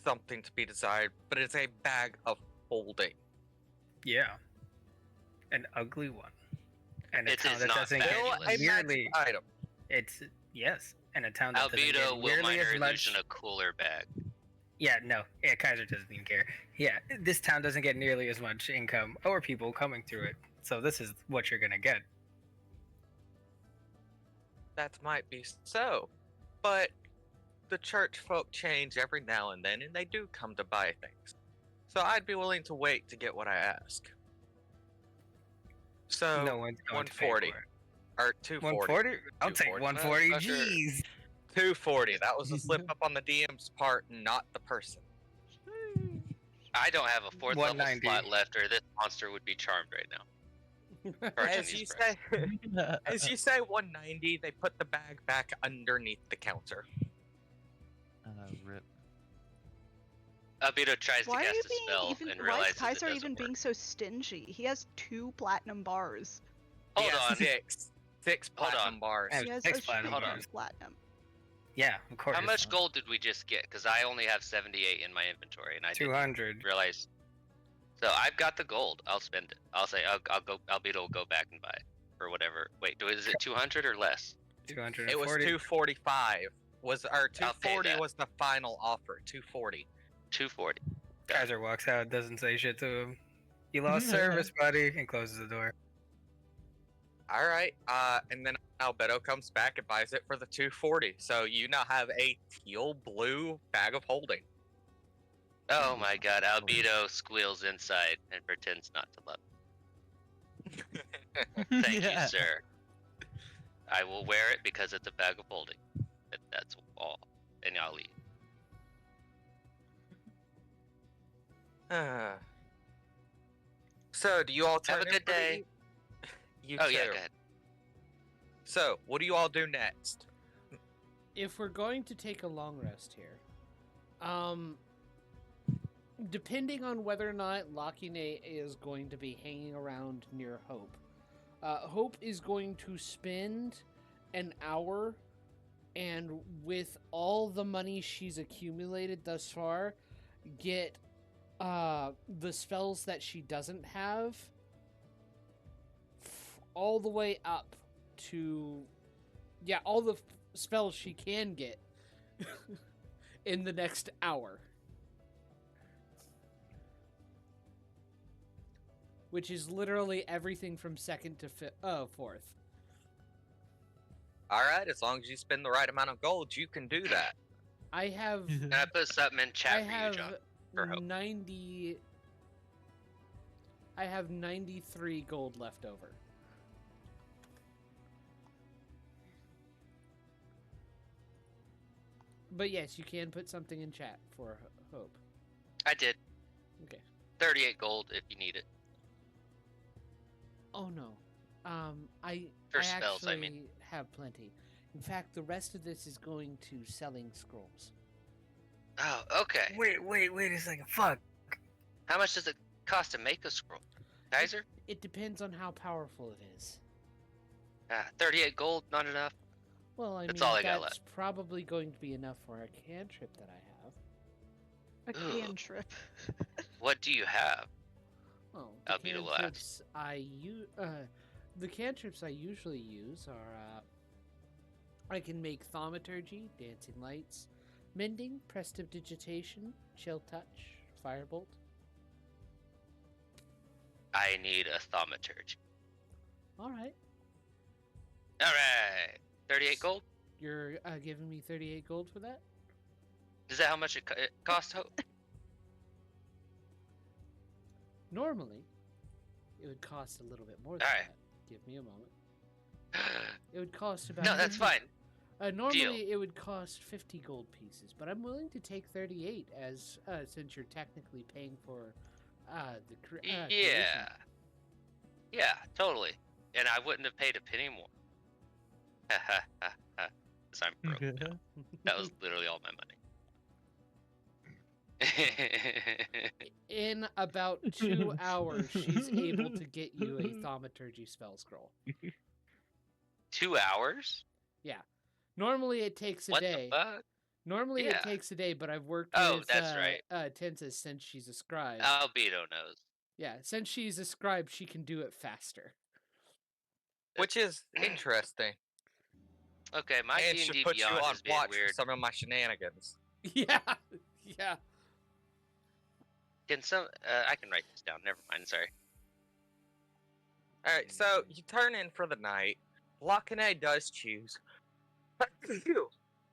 something to be desired, but it's a bag of holding. Yeah. An ugly one. And a It town is that not doesn't Still get a magic nearly. item. It's yes, and a town that doesn't Albedo get will nearly minor as much. illusion a cooler bag. Yeah, no. Yeah, Kaiser doesn't even care. Yeah, this town doesn't get nearly as much income or people coming through it. So this is what you're gonna get. That might be so, but the church folk change every now and then, and they do come to buy things. So I'd be willing to wait to get what I ask. So No one's going to pay 140 for it. or 240. 140? I'll take 240. 140. Motherfucker. Jeez. 240. That was a slip up on the DM's part, not the person. I don't have a fourth level 190. slot left, or this monster would be charmed right now. Charging As these you prices. say, as you say 190, they put the bag back underneath the counter. Rip. Albedo tries Why to are you cast a being spell even? and Why realizes is Kaiser it doesn't even work. being so stingy? He has 2 platinum bars. Hold Yeah, on. Six Hold platinum on. bars. Have He has 6 a platinum Hold on. bars. platinum. Yeah, of course. How much gold did we just get? Because I only have 78 in my inventory, and I didn't 200. realize. So I've got the gold. I'll spend it. I'll say I'll go. Albedo will go back and buy it or whatever. Wait, is it 200 or less? 240. It was 245. Or I'll pay 240 that. was the final offer. 240. 240. Kaiser walks out, doesn't say shit to him. You lost service, buddy, and closes the door. All right. And then Albedo comes back and buys it for the 240. So you now have a teal blue bag of holding. Oh my God! Albedo squeals inside and pretends not to love. Thank you, sir. I will wear it because it's a bag of holding. That's all, and I'll leave. So do you all turn Have a in good for the day. eve- You Oh too. yeah, go ahead. So what do you all do next? If we're going to take a long rest here, depending on whether or not Lakine is going to be hanging around near Hope, Hope is going to spend an hour, and with all the money she's accumulated thus far, get the spells that she doesn't have all the way up to, yeah, all the spells she can get in the next hour. Which is literally everything from second to fourth. All right. As long as you spend the right amount of gold, you can do that. I have Can I put something in chat I for have you, John? For Hope. 90 I have 93 gold left over. But yes, you can put something in chat for Hope. I did. Okay. 38 gold if you need it. Oh no. I For spells, I actually mean. have plenty. In fact, the rest of this is going to selling scrolls. Oh, okay. Wait a second. Fuck. How much does it cost to make a scroll? Kaiser? It depends on how powerful it is. 38 gold, not enough. Well, I That's mean, all I got that's probably going to be enough for a cantrip that I have. A Ugh. cantrip. What do you have? Oh, Albedo will ask. The cantrips I usually use are, I can make thaumaturgy, dancing lights, mending, prestidigitation, chill touch, firebolt. I need a thaumaturgy. All right, Alright. 38 gold? you're giving me 38 gold for that? Is that how much it costs? Normally, it would cost a little bit more than Alright. that. Give me a moment. It would cost about. No, that's 50 fine. Normally, it would cost 50 gold pieces, but I'm willing to take 38 as since you're technically paying for the creation. Yeah. Yeah, totally. And I wouldn't have paid a penny more. Because I'm broke now. That was literally all my money. In about 2 hours, she's able to get you a thaumaturgy spell scroll. 2 hours? Yeah. Normally it takes a What day. the fuck? Normally Yeah. it takes a day, but I've worked Oh, with that's right. Tensa since she's a scribe. Albedo knows. Yeah, since she's a scribe, she can do it faster. Which is interesting. Okay, my And D&D should put you Beyond on is being watch for weird. some of my shenanigans. Yeah, yeah. Can some? I can write this down. Never mind. Sorry. Alright, so you turn in for the night. Lakane does choose.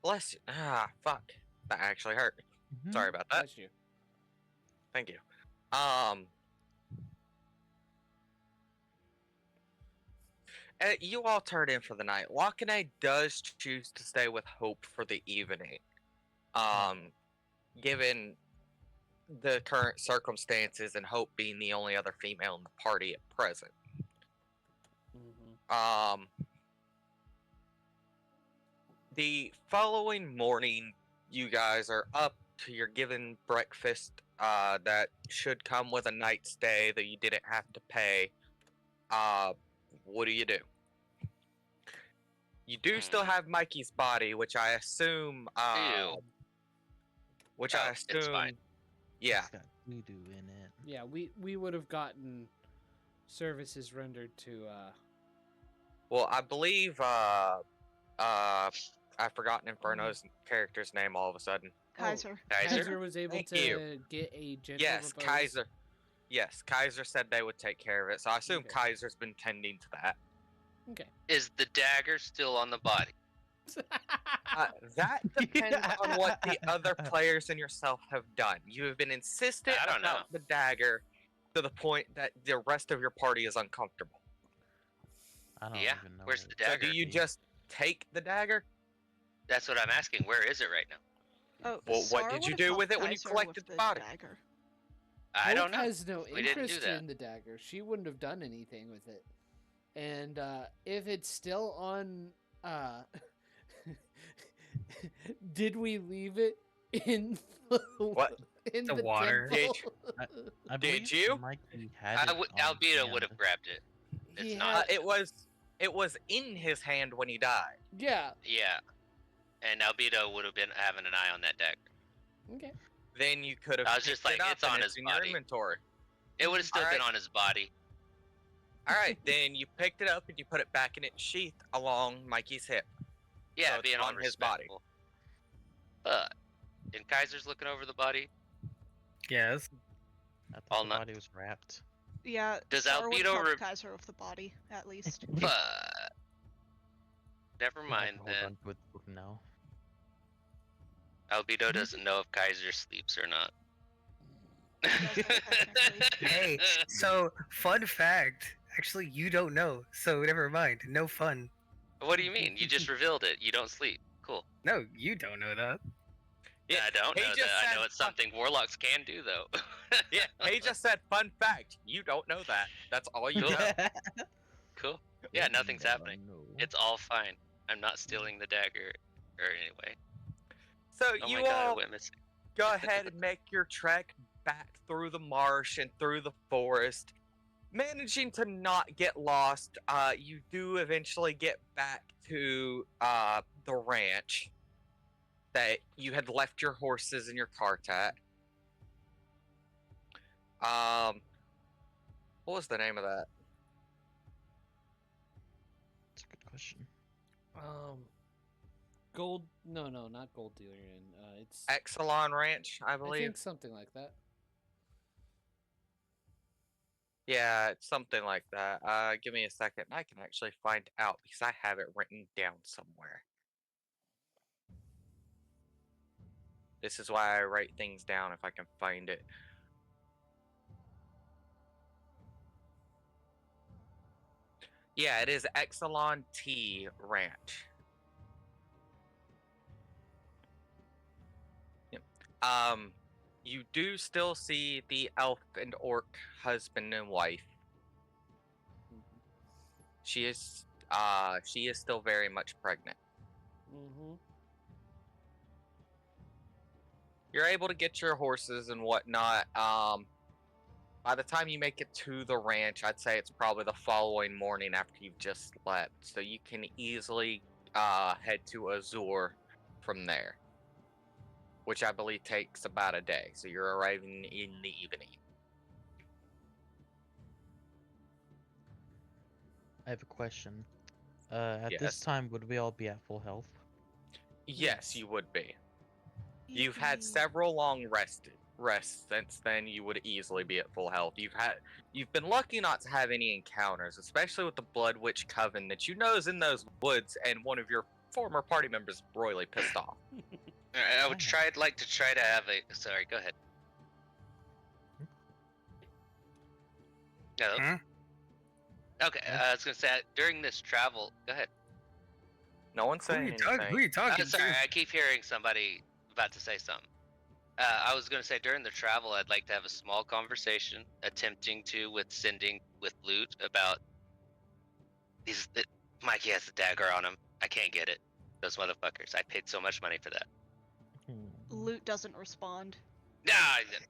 Bless you. Ah, fuck. That actually hurt. Sorry about that. Bless you. Thank you. You all turn in for the night. Lakane does choose to stay with Hope for the evening. Given the current circumstances and Hope being the only other female in the party at present. Mm-hmm. The following morning, you guys are up to your given breakfast that should come with a night stay that you didn't have to pay. What do? You do still have Mikey's body, which I assume. Ew. Which Oh, I it's assume. fine. Yeah. It's got voodoo in it. Yeah, we would have gotten services rendered to Well, I believe. I've forgotten Inferno's character's name all of a sudden. Kaiser. Kaiser? was able Thank to you. get a gender Yes, repose. Kaiser. Yes, Kaiser said they would take care of it, so I assume Okay. Kaiser's been tending to that. Okay. Is the dagger still on the body? That depends on what the other players and yourself have done. You have been insistent I don't about the dagger to the point that the rest of your party is uncomfortable. I don't Yeah. even know. Where's the So dagger? do you just take the dagger? That's what I'm asking. Where is it right now? Oh, Well, what Sarah did you would've do helped with it when you Kaiser collected with the body? Dagger. I don't Hope know. has no We didn't do interest that. in the dagger. She wouldn't have done anything with it. And if it's still on, did we leave it in the, What? in The the water. temple? I Did believe you? Mikey had it on Albedo would have hand. grabbed it. He It's had- not. It was in his hand when he died. Yeah. Yeah. And Albedo would have been having an eye on that dagger. Okay. Then you could have. I was just picked it like, up it's and on his in your body. inventory. It would have still been Alright. on his body. All right, then you picked it up and you put it back in its sheath along Mikey's hip. Yeah, it's being on all his body. respectful. But, and Kaiser's looking over the body. Yes. I thought All the night. body was wrapped. Yeah, Does Sarah would've Albedo helped re- Kaiser with the body, at least. But, never I mind can hold then. on to it for now. Albedo doesn't know if Kaiser sleeps or not. Doesn't technically. Hey, so fun fact. Actually, you don't know, so never mind. No fun. What do you mean? You just revealed it. You don't sleep. Cool. No, you don't know that. Yeah, I don't he know just that. I said know it's fun- something warlocks can do, though. Yeah, he just said, "Fun fact, you don't know that. That's all you Cool. know." Cool. Yeah, nothing's Never happening. know. It's all fine. I'm not stealing the dagger, or anyway. So Oh you my god, I all went missing. go ahead and make your trek back through the marsh and through the forest, managing to not get lost. You do eventually get back to the ranch that you had left your horses and your cart at. What was the name of that? That's a good question. Gold? No, not Gold Dealer Inn. It's Exelon Ranch, I I believe. think something like that. Yeah, it's something like that. Give me a second. I can actually find out because I have it written down somewhere. This is why I write things down if I can find it. Yeah, it is Exelon T Ranch. Yep. You do still see the elf and orc husband and wife. She is still very much pregnant. Mm-hmm. You're able to get your horses and whatnot. By the time you make it to the ranch, I'd say it's probably the following morning after you've just slept. So you can easily head to Azure from there, which I believe takes about a day. So you're arriving in the evening. I have a question. At this Yes. time, would we all be at full health? Yes, you would be. You'd You've had be- several long rests since then. You would easily be at full health. You've been lucky not to have any encounters, especially with the Blood Witch Coven that you know is in those woods, and one of your former party members is royally pissed off. I would like to try to have a. Sorry, go ahead. No. Hmm? Okay, I was gonna say during this travel. Go ahead. No one's Who are saying you anything. talking? Who are you talking Sorry, to? I keep hearing somebody about to say something. I was gonna say during the travel, I'd like to have a small conversation, attempting to with sending with loot about these. Mikey has a dagger on him. I can't get it. Those motherfuckers. I paid so much money for that. Loot doesn't respond. Nah,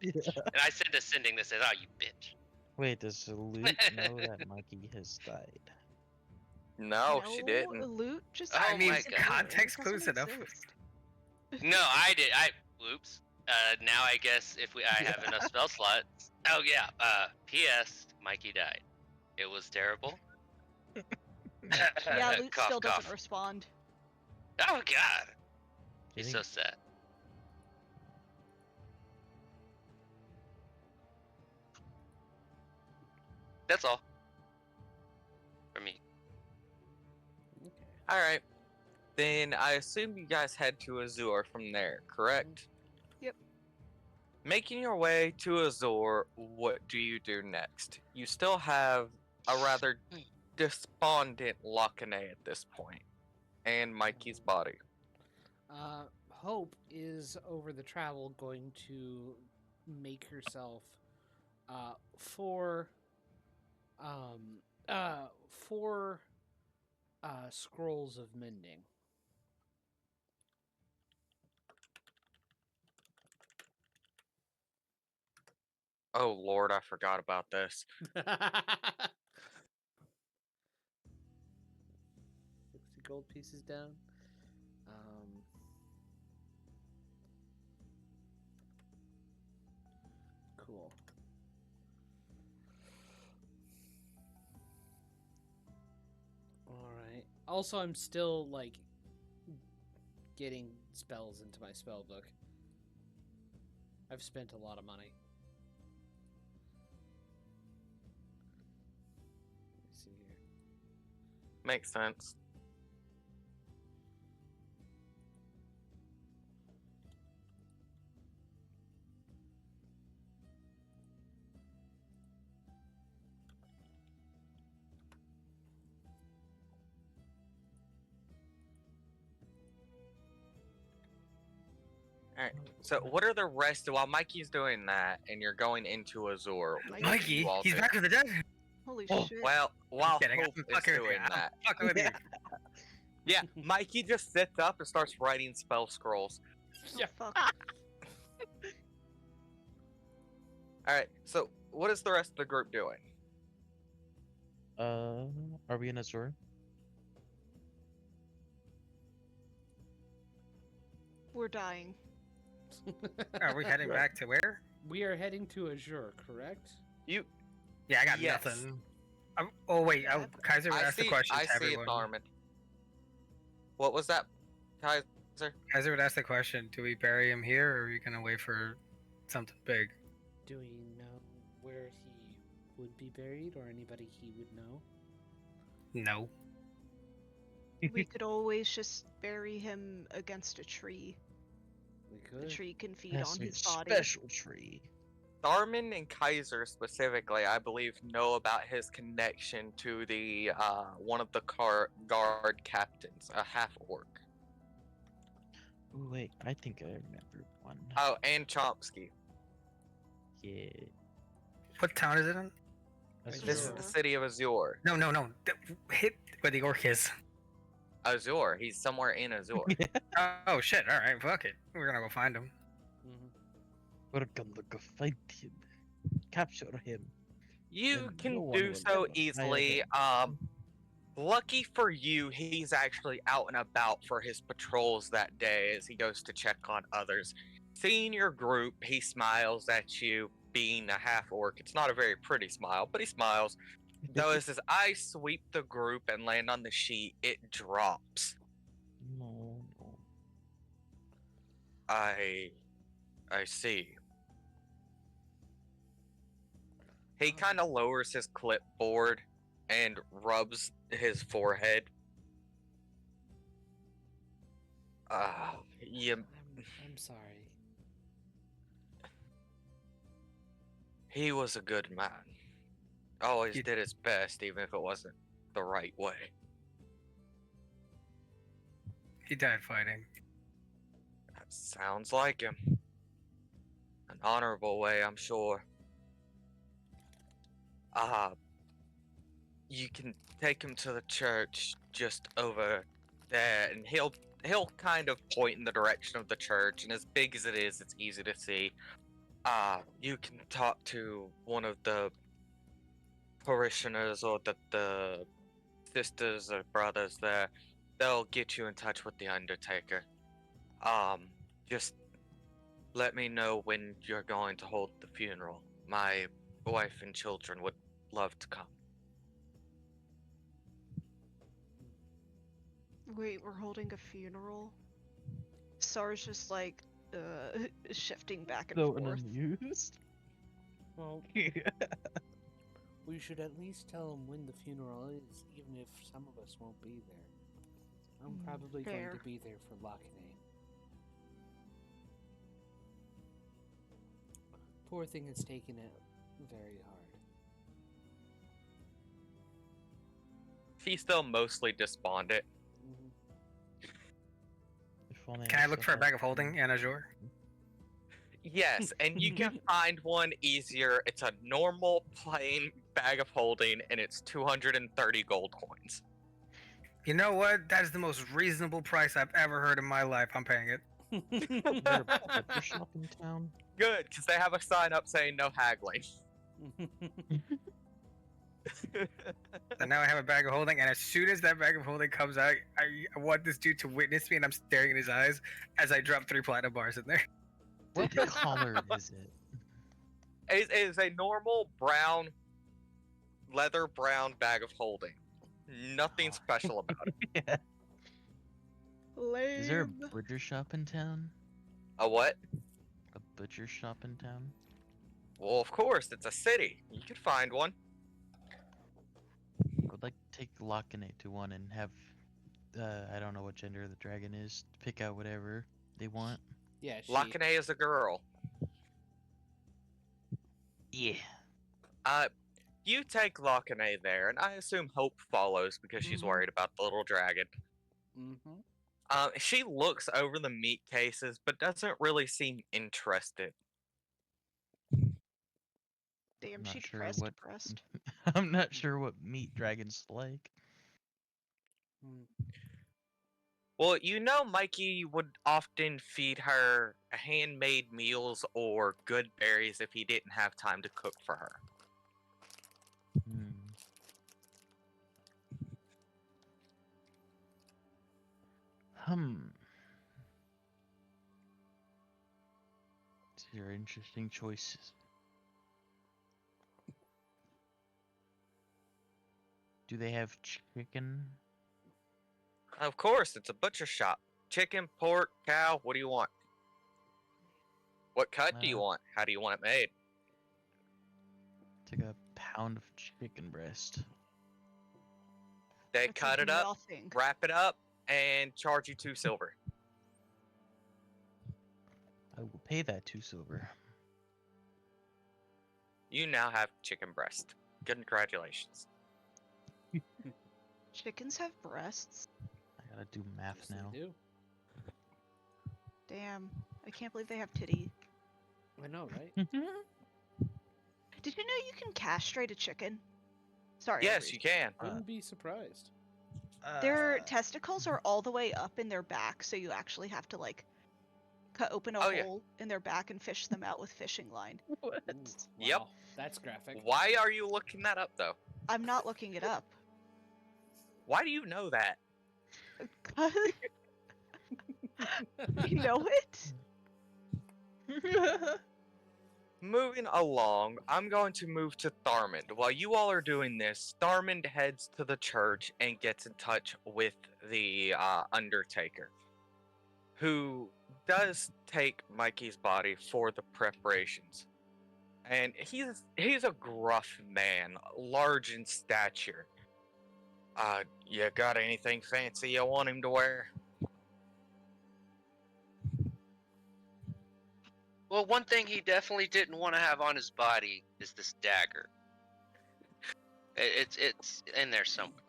you bitch. And I send a sending that says, "Oh, you bitch." Wait, does Luke know that Mikey has died? No, she didn't. Loot just. I mean, doesn't context it doesn't clues enough. exist. No, I did. Oops. Now I guess I have enough spell slots. Oh yeah. P.S. Mikey died. It was terrible. Yeah, loot Cough, still cough. doesn't respond. Oh god. He's Kidding? so sad. That's all. For me. All right. Then I assume you guys head to Azure from there, correct? Yep. Making your way to Azure, what do you do next? You still have a rather despondent Lakane at this point, and Mikey's body. Hope is over the travel going to make herself four scrolls of mending. Oh Lord, I forgot about this. 60 gold pieces down. Cool. All right. Also, I'm still like getting spells into my spell book. I've spent a lot of money. Let me see here. Makes sense. Alright, so what are the rest while Mikey's doing that and you're going into Azure? what do Mikey, you all he's do? back with the dead. Holy Oh, shit. Well, while Kidding, Hope I'm is fucking with you. doing I'm that, fucking with you. yeah, Mikey just sits up and starts writing spell scrolls. Yeah. Fuck. Alright, so what is the rest of the group doing? Are we in Azure? We're dying. Are we heading back to where? We are heading to Azure, correct? You Yeah, I got Yes. nothing. Oh wait, Kaiser would I ask the see question I to see everyone. it, Armin. What was that, Kaiser? Kaiser would ask the question: do we bury him here, or are we gonna wait for something big? Do we know where he would be buried or anybody he would know? No. We could always just bury him against a tree. We The could. tree can feed Has on to be his body. special tree. Armin and Kaiser specifically, I believe, know about his connection to the one of the guard captains, a half orc. Ooh, wait, I think I remember one. Oh, and Chomsky. Yeah. What town is it in? Azure. This is Azure. the city of Azure. No. Hit where the orc is. Azure. He's somewhere in Azure. Oh shit! All right, fuck it. We're gonna go find him. We're gonna go fight him. Capture him. You And can no one do will so ever easily. fire him. Lucky for you, he's actually out and about for his patrols that day as he goes to check on others. Seeing your group, he smiles at you, being a half orc. It's not a very pretty smile, but he smiles. Though as his eyes sweep the group and land on the sheet, it drops. No. I see. He kind of lowers his clipboard and rubs his forehead. You, I'm sorry. he was a good man. Always You- did his best, even if it wasn't the right way. He died fighting. That sounds like him. An honorable way, I'm sure. You can take him to the church just over there, and he'll kind of point in the direction of the church, and as big as it is, it's easy to see. You can talk to one of the parishioners or the sisters or brothers there. They'll get you in touch with the Undertaker. Just let me know when you're going to hold the funeral. My wife and children would love to come. Wait, we're holding a funeral? Sar's just like, shifting back and So forth. unamused. Well, we should at least tell him when the funeral is, even if some of us won't be there. I'm probably going fair. to be there for Lockney. Poor thing has taken it very hard. She's still mostly despondent. If only Can I look still for a had bag of holding and a drawer? Yes, and you can find one easier. It's a normal plain bag of holding, and it's 230 gold coins. You know what? That is the most reasonable price I've ever heard in my life. I'm paying it. Is there a butcher shop in town? Good, because they have a sign up saying no haggling. And now I have a bag of holding, and as soon as that bag of holding comes out, I want this dude to witness me, and I'm staring in his eyes as I drop 3 platinum bars in there. What color is it? It is a normal brown, leather brown bag of holding. Nothing special about it. Yeah. Lame. Is there a butcher shop in town? A what? A butcher shop in town? Well, of course, it's a city. You could find one. I would like to take Lockney to one and have, I don't know what gender the dragon is, pick out whatever they want. Yeah, she... Lakane is a girl. Yeah. You take Lakane there, and I assume Hope follows because she's Mhm. worried about the little dragon. Mm-hmm. She looks over the meat cases, but doesn't really seem interested. Damn, I'm not she sure depressed, what- depressed. I'm not sure what meat dragons like. Well, you know Mikey would often feed her handmade meals or good berries if he didn't have time to cook for her. Hmm. These are interesting choices. Do they have chicken? Of course, it's a butcher shop. Chicken, pork, cow, what do you want? What cut do you want? How do you want it made? Take a pound of chicken breast. They That's cut it up, nothing. wrap it up, and charge you 2 silver. I will pay that 2 silver. You now have chicken breast. Congratulations. Chickens have breasts? I gotta do math Yes, now. they do. Damn, I can't believe they have titty. I know, right? Did you know you can castrate a chicken? Sorry. Yes, Reed. you can. Wouldn't be surprised. Their testicles are all the way up in their back, so you actually have to like cut open a Oh, yeah. hole in their back and fish them out with fishing line. Ooh, Yep. wow, that's graphic. Why are you looking that up, though? I'm not looking it up. Why do you know that? You know it? Moving along, I'm going to move to Tharmand. While you all are doing this, Tharmand heads to the church and gets in touch with the Undertaker, who does take Mikey's body for the preparations. And he's a gruff man, large in stature. You got anything fancy you want him to wear? Well, one thing he definitely didn't want to have on his body is this dagger. It's in there somewhere.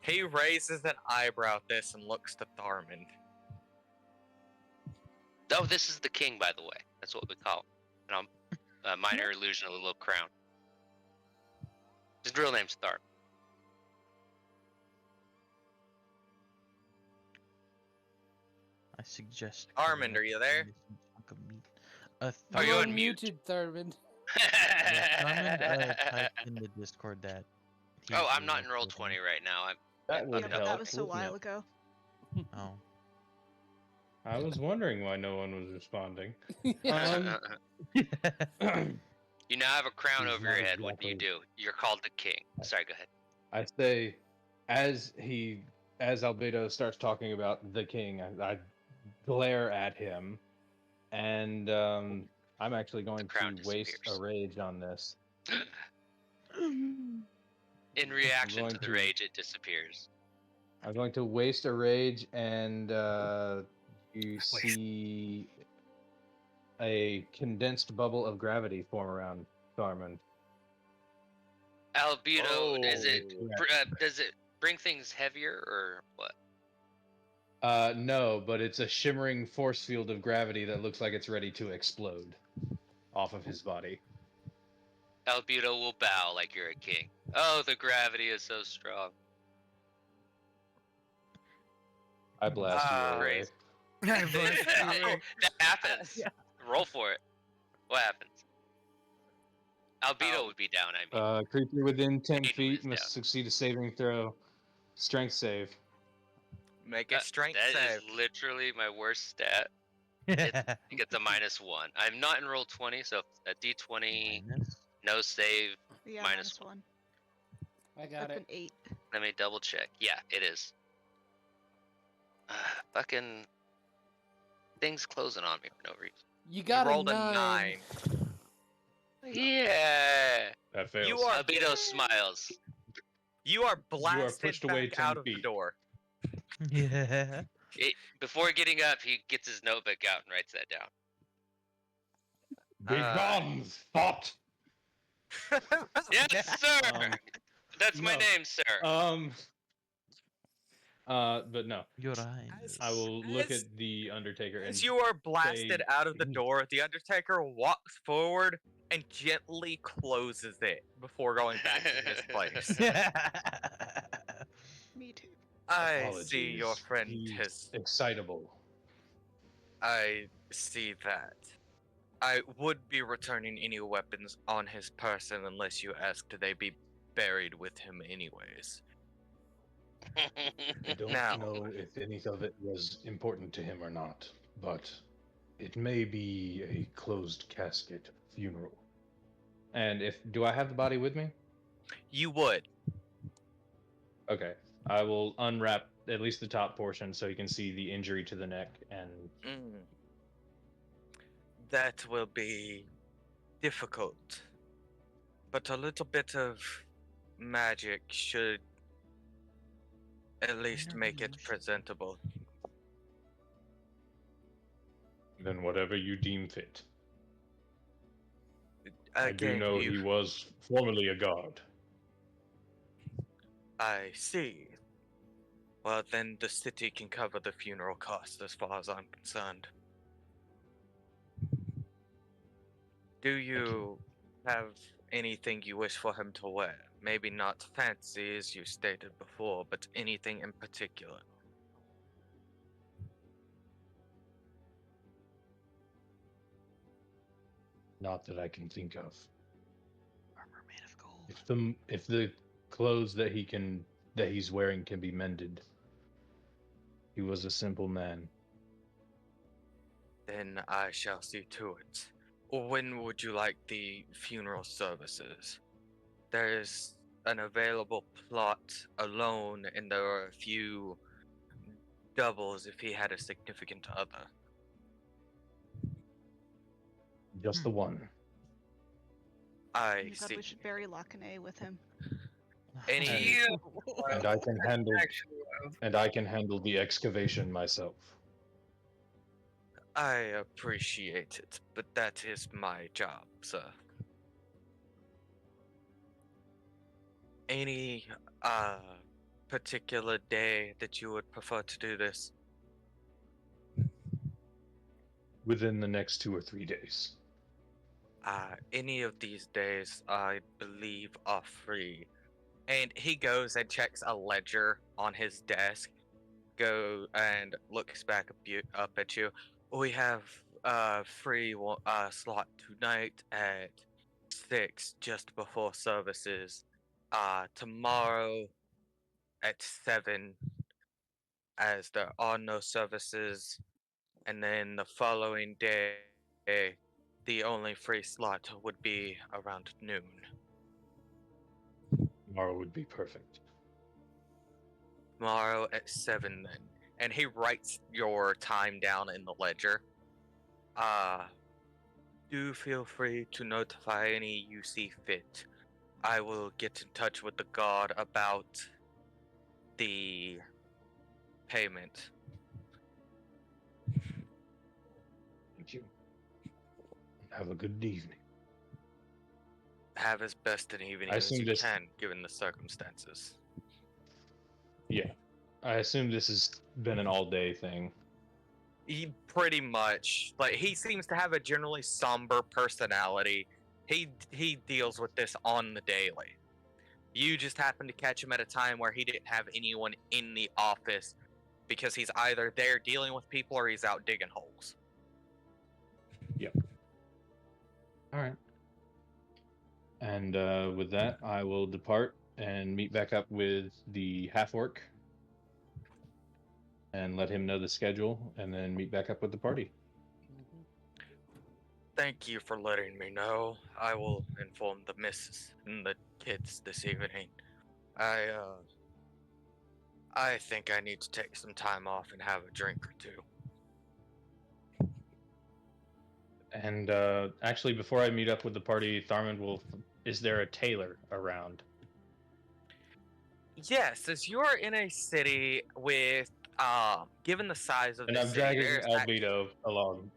He raises an eyebrow at this and looks to Tharmand. Oh, this is the king, by the way. That's what we call him. And a minor illusion of a little crown. His real name's Tharp. I suggest. Armand, are you there? Chunk of meat. Are you You're on mute? unmuted, Thurman. Armand typed in the Discord that. Oh, I'm not in roll 20 right now. That would Yeah, Okay. but that help. was a wouldn't while it? ago. Oh. I was wondering why no one was responding. You now have a crown He's over your not head. What do you exactly- do? You're called the king. Sorry, go ahead. I say, as Albedo starts talking about the king, I glare at him, and I'm actually going crown to waste a disappears. rage on this. In reaction going to the to- rage, it disappears. I'm going to waste a rage, and you see a condensed bubble of gravity form around Tharmand. Albedo, is it? Oh. Does it bring things heavier or what? No, but it's a shimmering force field of gravity that looks like it's ready to explode off of his body. Albedo will bow like you're a king. Oh, the gravity is so strong. I blast you Ah, away. Oh, that happens. Roll for it. What happens? Albedo Oh. would be down, I mean. Creature within 10 Aiden feet is must down. succeed a saving throw. Strength save. Make a strength That save. is literally my worst stat. He gets a -1. I'm not in roll 20, so a d20, Minus? no save. Yeah, Minus -1. I got That's it. an 8. Let me double check. Yeah, it is. Fucking things closing on me for no reason. You got you rolled a 9. Yeah. That fails. You are Albedo smiles. you are blasted pushed away back 10 out of the feet. door. Yeah. Before getting up, he gets his notebook out and writes that down. Begone, thought! Yes, sir. Um, That's my no. name, sir. But no. Your eyes. I will look As- at the Undertaker and As you are blasted out of the "Mm." door, the Undertaker walks forward and gently closes it before going back to his place. Me too. I see your Apologies. friend He's has. excitable. I see that. I would be returning any weapons on his person unless you asked they be buried with him anyways. I don't Now- know if any of it was important to him or not, but it may be a closed casket funeral. And do I have the body with me? You would. Okay. I will unwrap at least the top portion so you can see the injury to the neck and Mm. That will be difficult. But a little bit of magic should at least make it Illusion. presentable. then whatever you deem fit. I do Again, know he was formerly a guard. I see. Well, then the city can cover the funeral costs as far as I'm concerned. Do you have anything you wish for him to wear? Maybe not fancy as you stated before, but anything in particular. Not that I can think of. Armor made of gold. If the clothes that he's wearing can be mended. He was a simple man. Then I shall see to it. When would you like the funeral services? There's an available plot alone, and there are a few doubles if he had a significant other. Just the one. I Oh my god, see. we should bury Lakane with him. Any And I can handle Actually, and I can handle the excavation myself. I appreciate it, but that is my job, sir. Any particular day that you would prefer to do this? Within the next 2 or 3 days. Any of these days, I believe, are free. And he goes and checks a ledger on his desk. Go and looks back up at you. We have free slot tonight at 6, just before services. Tomorrow at 7, as there are no services, and then the following day, the only free slot would be around noon. Tomorrow would be perfect. Tomorrow at 7 then. And he writes your time down in the ledger. Do feel free to notify any you see fit. I will get in touch with the god about the payment. Thank you. Have a good evening. Have as best an evening I as assume you this- can, given the circumstances. Yeah. I assume this has been an all-day thing. He pretty much, like, he seems to have a generally somber personality. He deals with this on the daily. You just happen to catch him at a time where he didn't have anyone in the office because he's either there dealing with people or he's out digging holes. All right. And with that, I will depart and meet back up with the half-orc and let him know the schedule, and then meet back up with the party. Thank you for letting me know. I will inform the missus and the kids this evening. I think I need to take some time off and have a drink or two. And actually, before I meet up with the party, Tharman will. Is there a tailor around? Yes, as you're in a city with, given the size of And the I'm city, dragging there's Albedo along.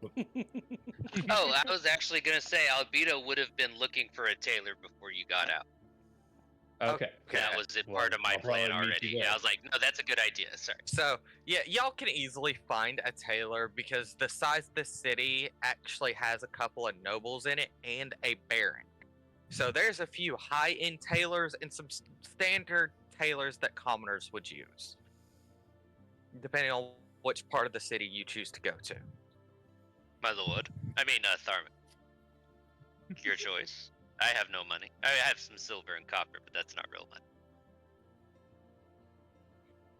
Oh, I was actually gonna say Albedo would have been looking for a tailor before you got out. Okay. That was it, Well, part of my I'll probably plan meet you already. there. Yeah, I was like, no, that's a good idea. Sorry. So, yeah, y'all can easily find a tailor because the size of the city actually has a couple of nobles in it and a baron. So there's a few high-end tailors and some standard tailors that commoners would use, depending on which part of the city you choose to go to. My lord. I mean, Tharman. Your choice. I have no money. I have some silver and copper, but that's not real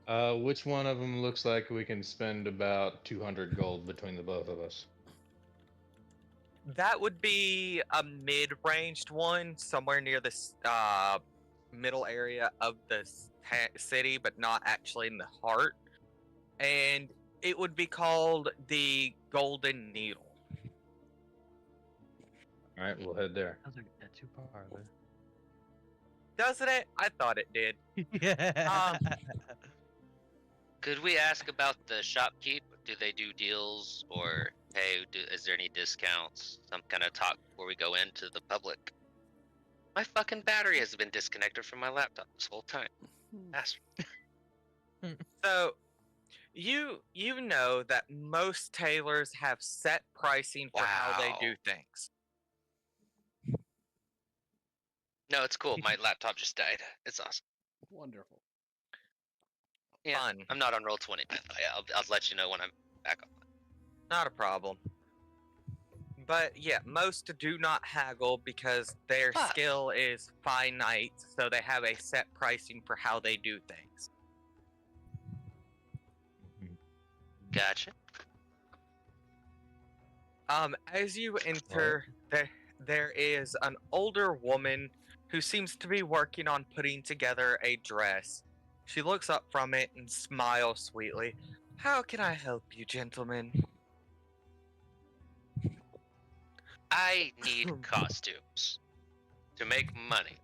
money. Which one of them looks like we can spend about 200 gold between the both of us? That would be a mid-ranged one, somewhere near the middle area of the city, but not actually in the heart. And it would be called the Golden Needle. All right, we'll head there. Sounds like a tattoo parlor. Doesn't it? I thought it did. Yeah. Could we ask about the shopkeep? Do they do deals, or hey, is there any discounts? Some kind of talk before we go into the public. My fucking battery has been disconnected from my laptop this whole time. Bastard. So, you know that most tailors have set pricing for how they Wow. do things. No, it's cool. My laptop just died. It's awesome. Wonderful. Yeah, Fun. I'm not on Roll20, man. I'll let you know when I'm back on. Not a problem. But yeah, most do not haggle because their Huh. skill is finite, so they have a set pricing for how they do things. Gotcha. As you enter, there is an older woman who seems to be working on putting together a dress. She looks up from it and smiles sweetly. How can I help you, gentlemen? I need costumes to make money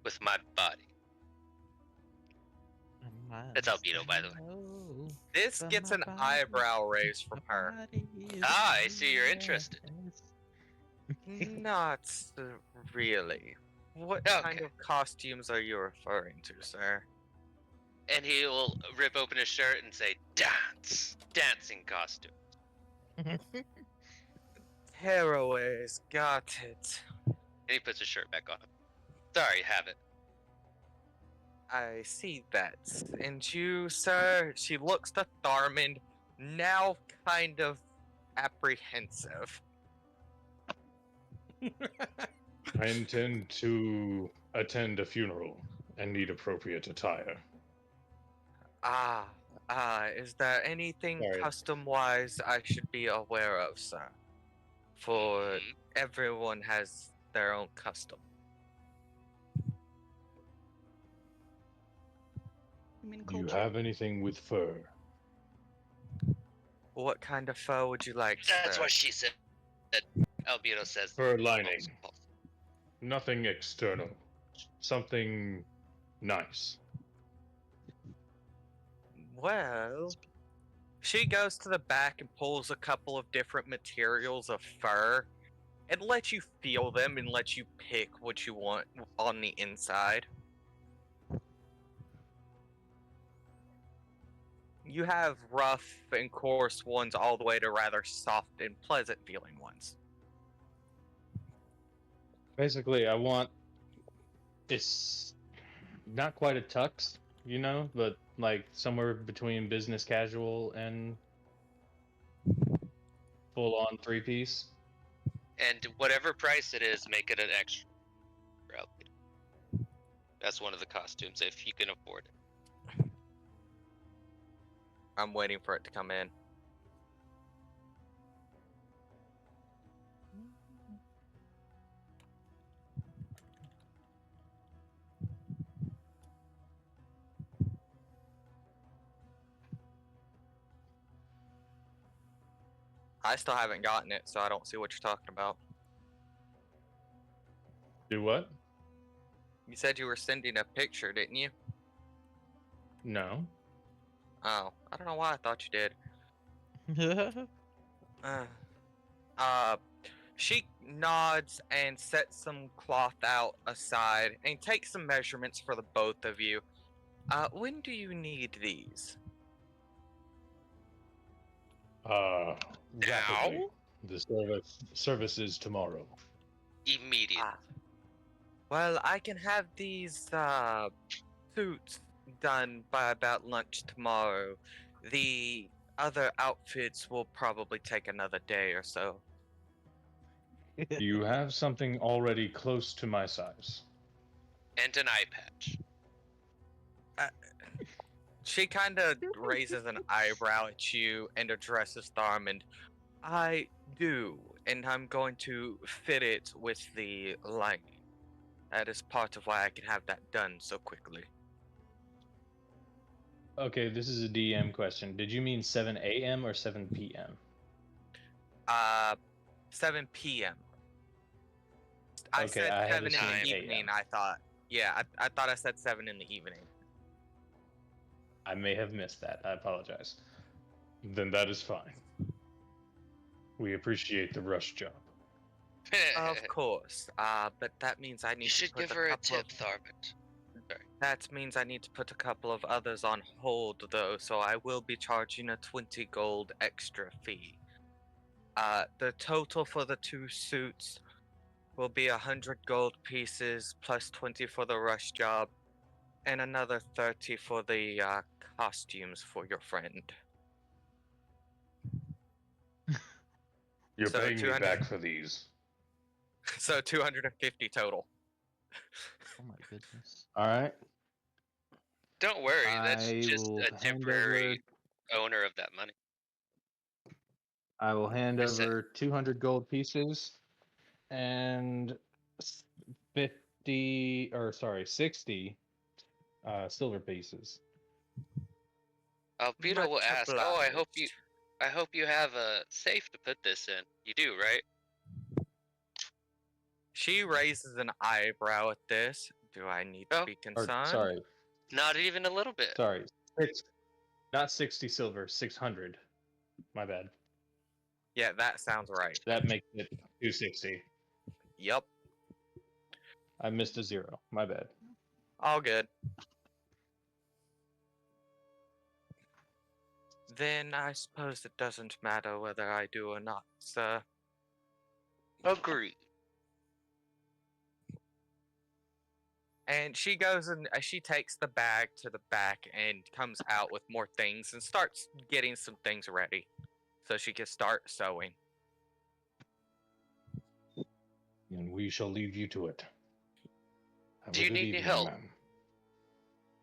with my body. That's Albedo, by the way. This gets an eyebrow raise from her. Ah, I see you're interested. Not really. What kind Okay. of costumes are you referring to, sir? And he will rip open his shirt and say, "Dance, dancing costume." Tearaways, got it. And he puts his shirt back on. Sorry, have it. I see that. And you, sir, she looks to Tharmand, now kind of apprehensive. I intend to attend a funeral and need appropriate attire. Is there anything Sorry. custom-wise I should be aware of, sir? For Mhm. everyone has their own custom. You mean Do you culture? have anything with fur? What kind of fur would you like, That's sir? what she said. That Albedo says. Fur lining. Nothing external. Something nice. Well, she goes to the back and pulls a couple of different materials of fur and lets you feel them and lets you pick what you want on the inside. You have rough and coarse ones all the way to rather soft and pleasant feeling ones. Basically, I want. It's not quite a tux, you know, but like somewhere between business casual and full on three piece. And whatever price it is, make it an extra. Albedo. That's one of the costumes if you can afford it. I'm waiting for it to come in. I still haven't gotten it, so I don't see what you're talking about. Do what? You said you were sending a picture, didn't you? No. Oh, I don't know why I thought you did. She nods and sets some cloth out aside and takes some measurements for the both of you. When do you need these? Rapidly. The service is tomorrow. Immediate. Well, I can have these suits done by about lunch tomorrow. The other outfits will probably take another day or so. Do you have something already close to my size? And an eye patch. She kind of raises an eyebrow at you and addresses Tharmand. I do, and I'm going to fit it with the lining. That is part of why I can have that done so quickly. Okay, this is a DM question. Did you mean 7 a.m. or 7 p.m.? 7 p.m. I Okay, said I had 7 in assumed the 8 evening, a.m. I thought. Yeah, I thought I said 7 in the evening. I may have missed that. I apologize. Then that is fine. We appreciate the rush job. Of course. But that means I need You to should put give her a couple tip, of- Tharmand. That means I need to put a couple of others on hold, though, so I will be charging a 20 gold extra fee. The total for the 2 suits will be 100 gold pieces, plus 20 for the rush job, and another 30 for the costumes for your friend. You're So paying me 200 back for these. So 250 total. Oh my goodness. All right. Don't worry, that's I just will a hand temporary owner of that money. I will hand I said- over 200 gold pieces and 60 silver pieces. Albedo will Much ask, "Oh, obliged. I hope you have a safe to put this in. You do, right?" She raises an eyebrow at this. Do I need to Oh. be Or, concerned? sorry, Not even a little bit. sorry. Not 60 silver, 600. My bad. Yeah, that sounds right. That makes it 260. Yup. I missed a 0. My bad. All good. Then I suppose it doesn't matter whether I do or not, sir. Agreed. And she goes and she takes the bag to the back and comes out with more things and starts getting some things ready so she can start sewing. And we shall leave you to it. Have Do a you good need any evening, help? ma'am.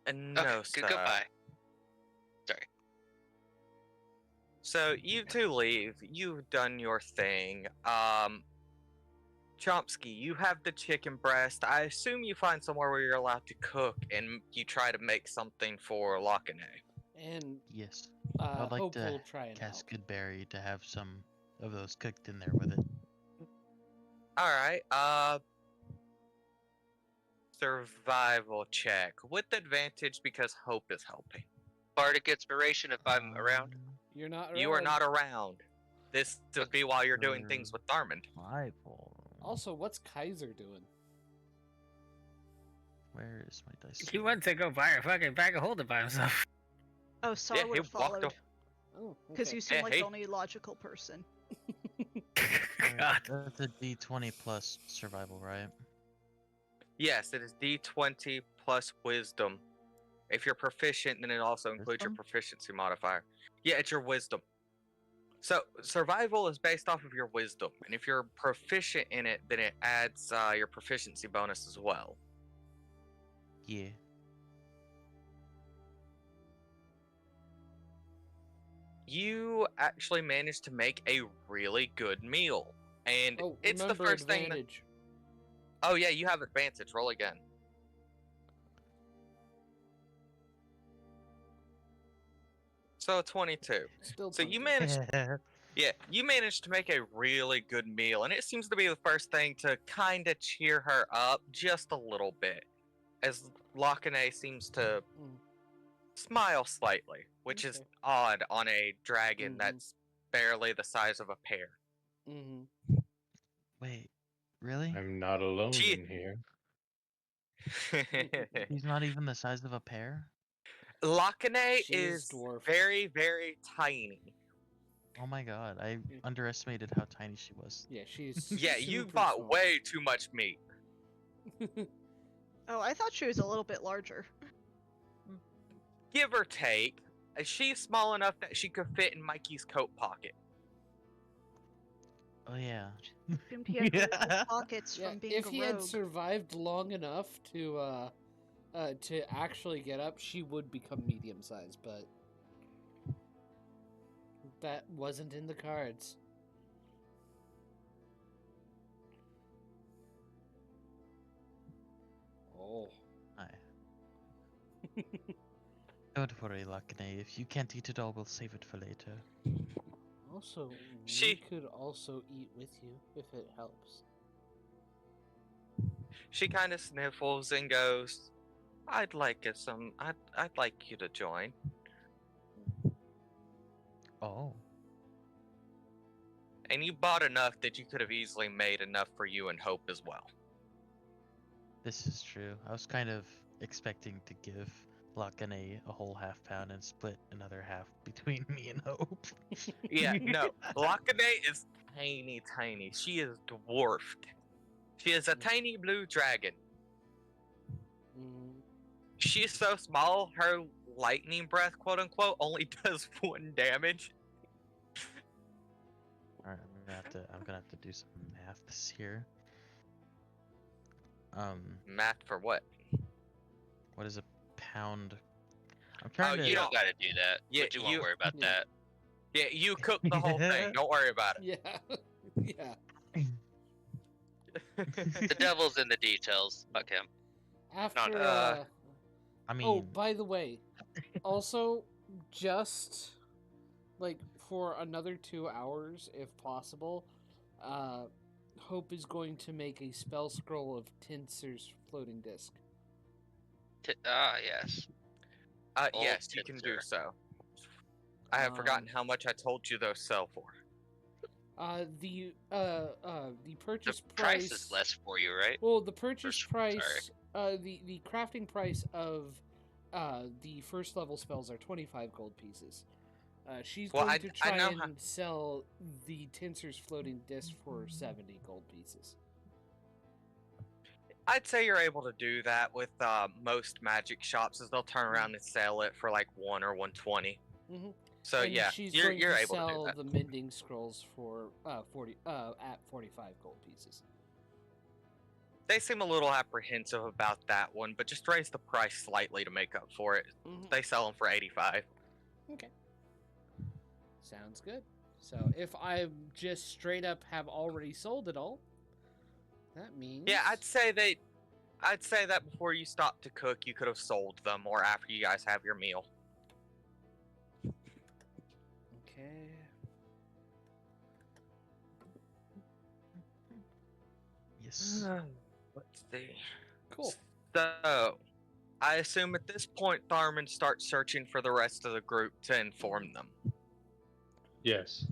And Okay, no, sir. goodbye. Sorry. So you two leave. You've done your thing. Chomsky, you have the chicken breast. I assume you find somewhere where you're allowed to cook and you try to make something for Lakane. And Yes. I'd like Hope to will try and cast help. Goodberry to have some of those cooked in there with it. Alright, survival check. With advantage because Hope is helping. Bardic inspiration if I'm around. You're not You are around. not around. This would be while you're doing things with Tharmand. Survival. Also, what's Kaiser doing? Where is my dice? He went to go buy a fucking bag of holding by himself. Oh, Sar Yeah, would he have walked followed. off. Oh, Because okay. you seem Yeah, like hey. the only logical person. God. That's a D20 plus survival, right? Yes, it is D20 plus wisdom. If you're proficient, then it also includes your Wisdom? proficiency modifier. Yeah, it's your wisdom. So survival is based off of your wisdom, and if you're proficient in it, then it adds your proficiency bonus as well. Yeah. You actually managed to make a really good meal, and Oh, it's the remember first thing. advantage. Oh yeah, you have advantage. Roll again. So 22. Still So you 22. managed. Yeah, you managed to make a really good meal, and it seems to be the first thing to kind of cheer her up just a little bit, as Lakane seems to Mm. smile slightly, which is Okay. odd on a dragon Mhm. that's barely the size of a pear. Mm-hmm. Wait, really? I'm not alone Gee. in here. He's not even the size of a pear? Lakane She is is dwarf. very, very tiny. Oh my god, I Yeah. underestimated how tiny she was. Yeah, she's. Yeah, you super bought small. way too much meat. Oh, I thought she was a little bit larger. Give or take, she's small enough that she could fit in Mikey's coat pocket. Oh yeah. Assumed he had really Yeah. big pockets Yeah, from being if a he had rogue. survived long enough to actually get up, she would become medium sized, but that wasn't in the cards. Oh. Hi. Don't worry, Lakane. If you can't eat it all, we'll save it for later. Also, She- we could also eat with you if it helps. She kind of sniffles and goes, I'd like you to join. Oh. And you bought enough that you could have easily made enough for you and Hope as well. This is true. I was kind of expecting to give Lakane a whole half pound and split another half between me and Hope. Yeah, no. Lakane is tiny, tiny. She is dwarfed. She is a tiny blue dragon. Mm, She's so small, her lightning breath, quote unquote, only does 1 damage. Alright, I'm gonna have to do some math this here. Math for what? What is a pound? I'm Oh, trying to. You don't gotta do that. Yeah, But you won't you- worry about Yeah. that. Yeah, you cook the whole thing. Don't worry about Yeah. Yeah. The devil's in the details. Fuck him. After I mean, oh, by the way, also just like for another 2 hours, if possible, Hope is going to make a spell scroll of Tinser's floating disc. Yes. Old yes, you can do Tinsir. so. I have forgotten how much I told you those sell for. The The purchase price is less for you, right? Well, the purchase Sorry. price, the crafting price of the first level spells are 25 gold pieces. She's Well, going to try I know and how- sell the Tinser's floating disc for 70 gold pieces. I'd say you're able to do that with most magic shops, as they'll turn around and sell it for like 1 or 120. Mhm. So And yeah, she's you're going to able to do sell that. the mending scrolls for 45 gold pieces. They seem a little apprehensive about that one, but just raise the price slightly to make up for it. Mhm. They sell them for 85. Okay. Sounds good. So if I just straight up have already sold it all, that means Yeah, I'd say that before you stop to cook, you could have sold them, or after you guys have your meal. Okay. yes. Let's see. Cool. So, I assume at this point Tharman starts searching for the rest of the group to inform them. Yes.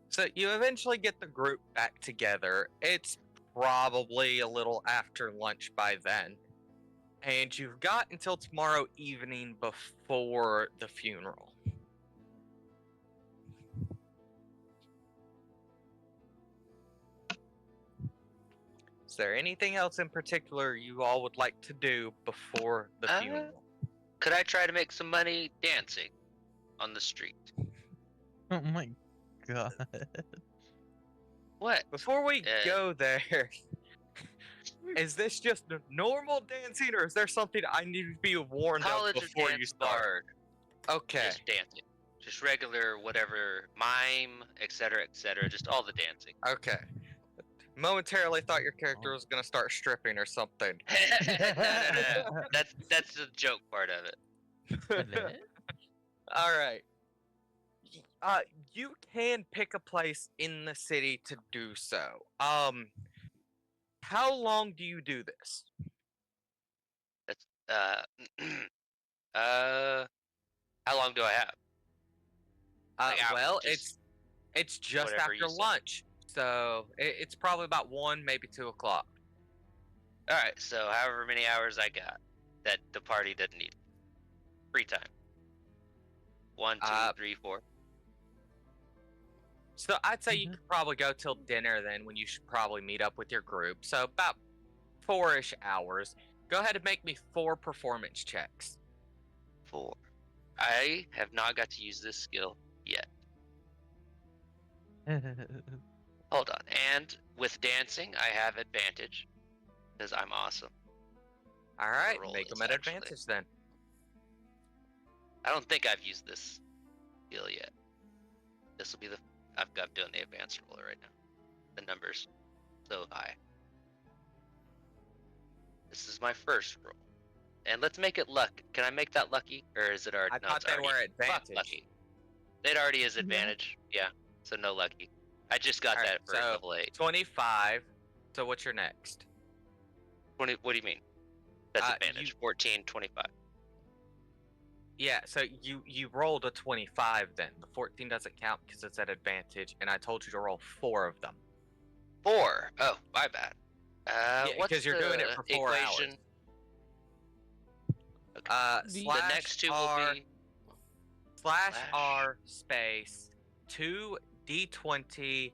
So you eventually get the group back together. It's probably a little after lunch by then. And you've got until tomorrow evening before the funeral. Is there anything else in particular you all would like to do before the funeral? Could I try to make some money dancing on the street? Oh my god. What? Before we Uh, go there, is this just normal dancing, or is there something I need to be warned College of of before you Dance start? Bard. Okay. Just dancing. Just regular whatever mime, etc., etc. Just all the dancing. Okay. Momentarily thought your character was gonna start stripping or something. No. That's the joke part of it. All right. You can pick a place in the city to do so. How long do you do this? That's how long do I have? Like, Well, just it's just whatever you after say. lunch, so it's probably about 1, maybe 2 o'clock. All right, so however many hours I got that the party doesn't need. Free time. 1, 2, 3, 4. So I'd say you could probably go till dinner then, when you should probably meet up with your group. So about 4-ish hours. Go ahead and make me 4 performance checks. 4. I have not got to use this skill yet. Hold on. And with dancing, I have advantage because I'm awesome. All right, roll make this, them at actually. advantage then. I don't think I've used this skill yet. This will be the. I'm doing the advanced roller right now. The numbers so high. This is my first roll. And let's make it luck. Can I make that lucky? Or is it already? I no, thought it's they already were fuck advantage. lucky. It already is advantage. Yeah. So no lucky. I just got Alright, that for so level 8. 25. So what's your next? 20, what do you mean? That's Uh, advantage. 14, 25. Yeah, so you rolled a 25 then. The 14 doesn't count because it's at advantage, and I told you to roll 4 of them. 4. Oh, my bad. Yeah, What's because you're doing it the for 4 equation? hours. The The next two will be slash slash- R space 2d20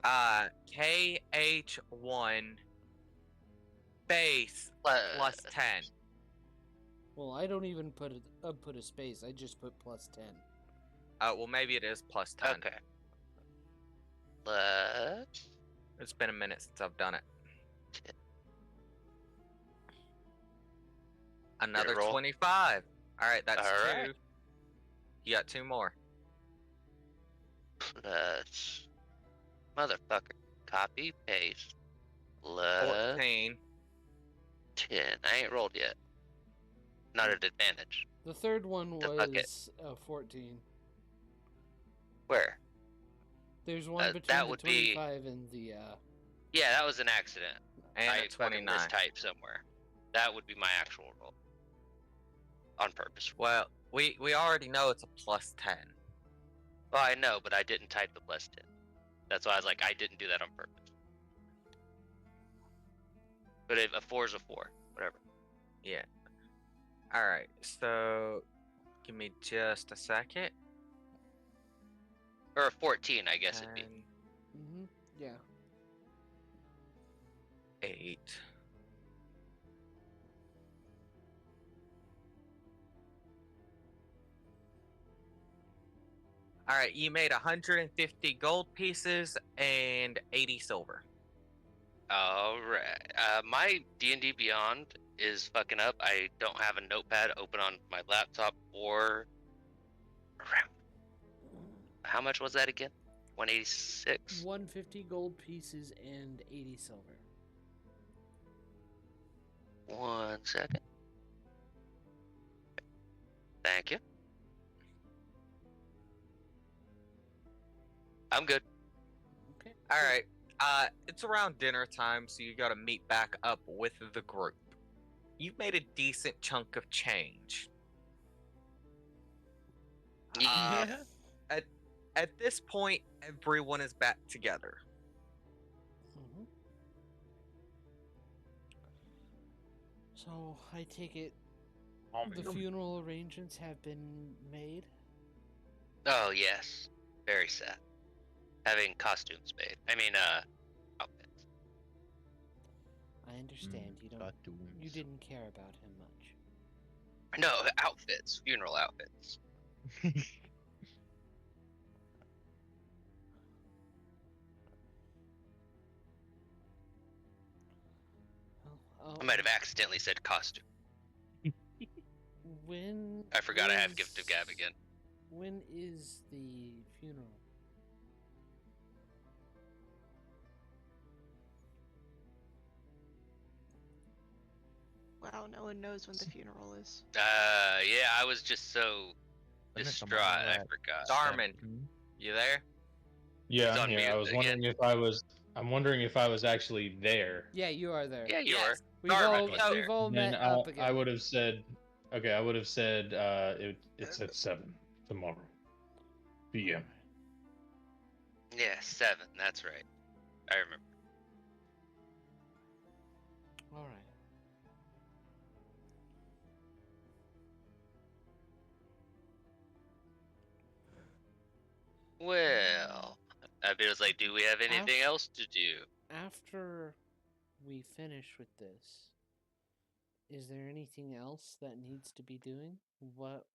KH1 space plus 10. Well, I don't even put a space. I just put +10. Well, maybe it is plus 10. Okay. Let's. It's been a minute since I've done it. Another roll. 25. All right, that's All 2. right. You got 2 more. Plus. Motherfucker. Copy, paste. Plus 14. 10. I ain't rolled yet. Not at advantage. The third one The bucket. was 14. Where? There's one between that the would be- 25 and the. Yeah, that was an accident. And I a fucking 29. mistyped somewhere. That would be my actual roll. On purpose. Well, we already know it's a plus 10. Well, I know, but I didn't type the plus 10. That's why I was like, I didn't do that on purpose. But if a 4 is a 4. Whatever. Yeah. All right. So, give me just a second. Or a 14, I guess it'd be. 10, Mm-hmm. Yeah. 8. All right, you made 150 gold pieces and 80 silver. Alright. My D&D Beyond is fucking up. I don't have a notepad open on my laptop or around. How much was that again? 186? 150 gold pieces and 80 silver. 1 second. Thank you. I'm good. Okay. All right. It's around dinner time, so you got to meet back up with the group. You've made a decent chunk of change. Yeah. At this point, everyone is back together. Mhm. So I take it the funeral arrangements have been made. Oh, yes. Very sad. Having costumes made. I mean, outfits. I understand you don't. You didn't care about him much. No, outfits. Funeral outfits. Oh, I might have accidentally said costume. When I forgot I have Gift of Gab again. When is the funeral? Wow, no one knows when the funeral is. Yeah, I was just so Isn't it distraught, tomorrow I at forgot. Darman, 17? you there? He's on mute I was again. wondering if I was. I'm wondering if I was actually there. Yeah, you are there. Yeah, you Yes. are. We've Darman all was we've there. all Then met up again. I would have said. Okay, I would have said it's at 7 tomorrow. PM. Yeah, 7. That's right. I remember. All right. Well, I was like, do we have anything else to do? After we finish with this, is there anything else that needs to be doing? What?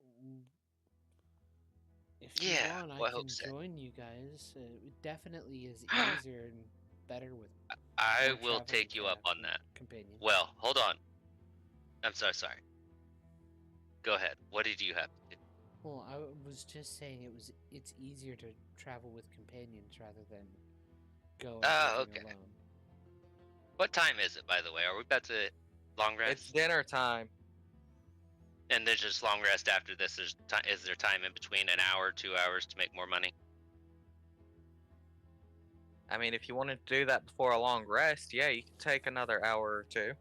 If you Yeah, want, well, I I can hope so. join you guys. It definitely is easier and better with. I more will traveling take you up on that. companion. Well, hold on. I'm so sorry. Go ahead. What did you have to do? Well, I was just saying it's easier to travel with companions rather than go Oh, everything okay. alone. What time is it, by the way? Are we about to long rest? It's dinner time. And there's just long rest after this. Is there time in between, an hour, 2 hours to make more money? I mean, if you wanted to do that before a long rest, yeah, you could take another hour or 2.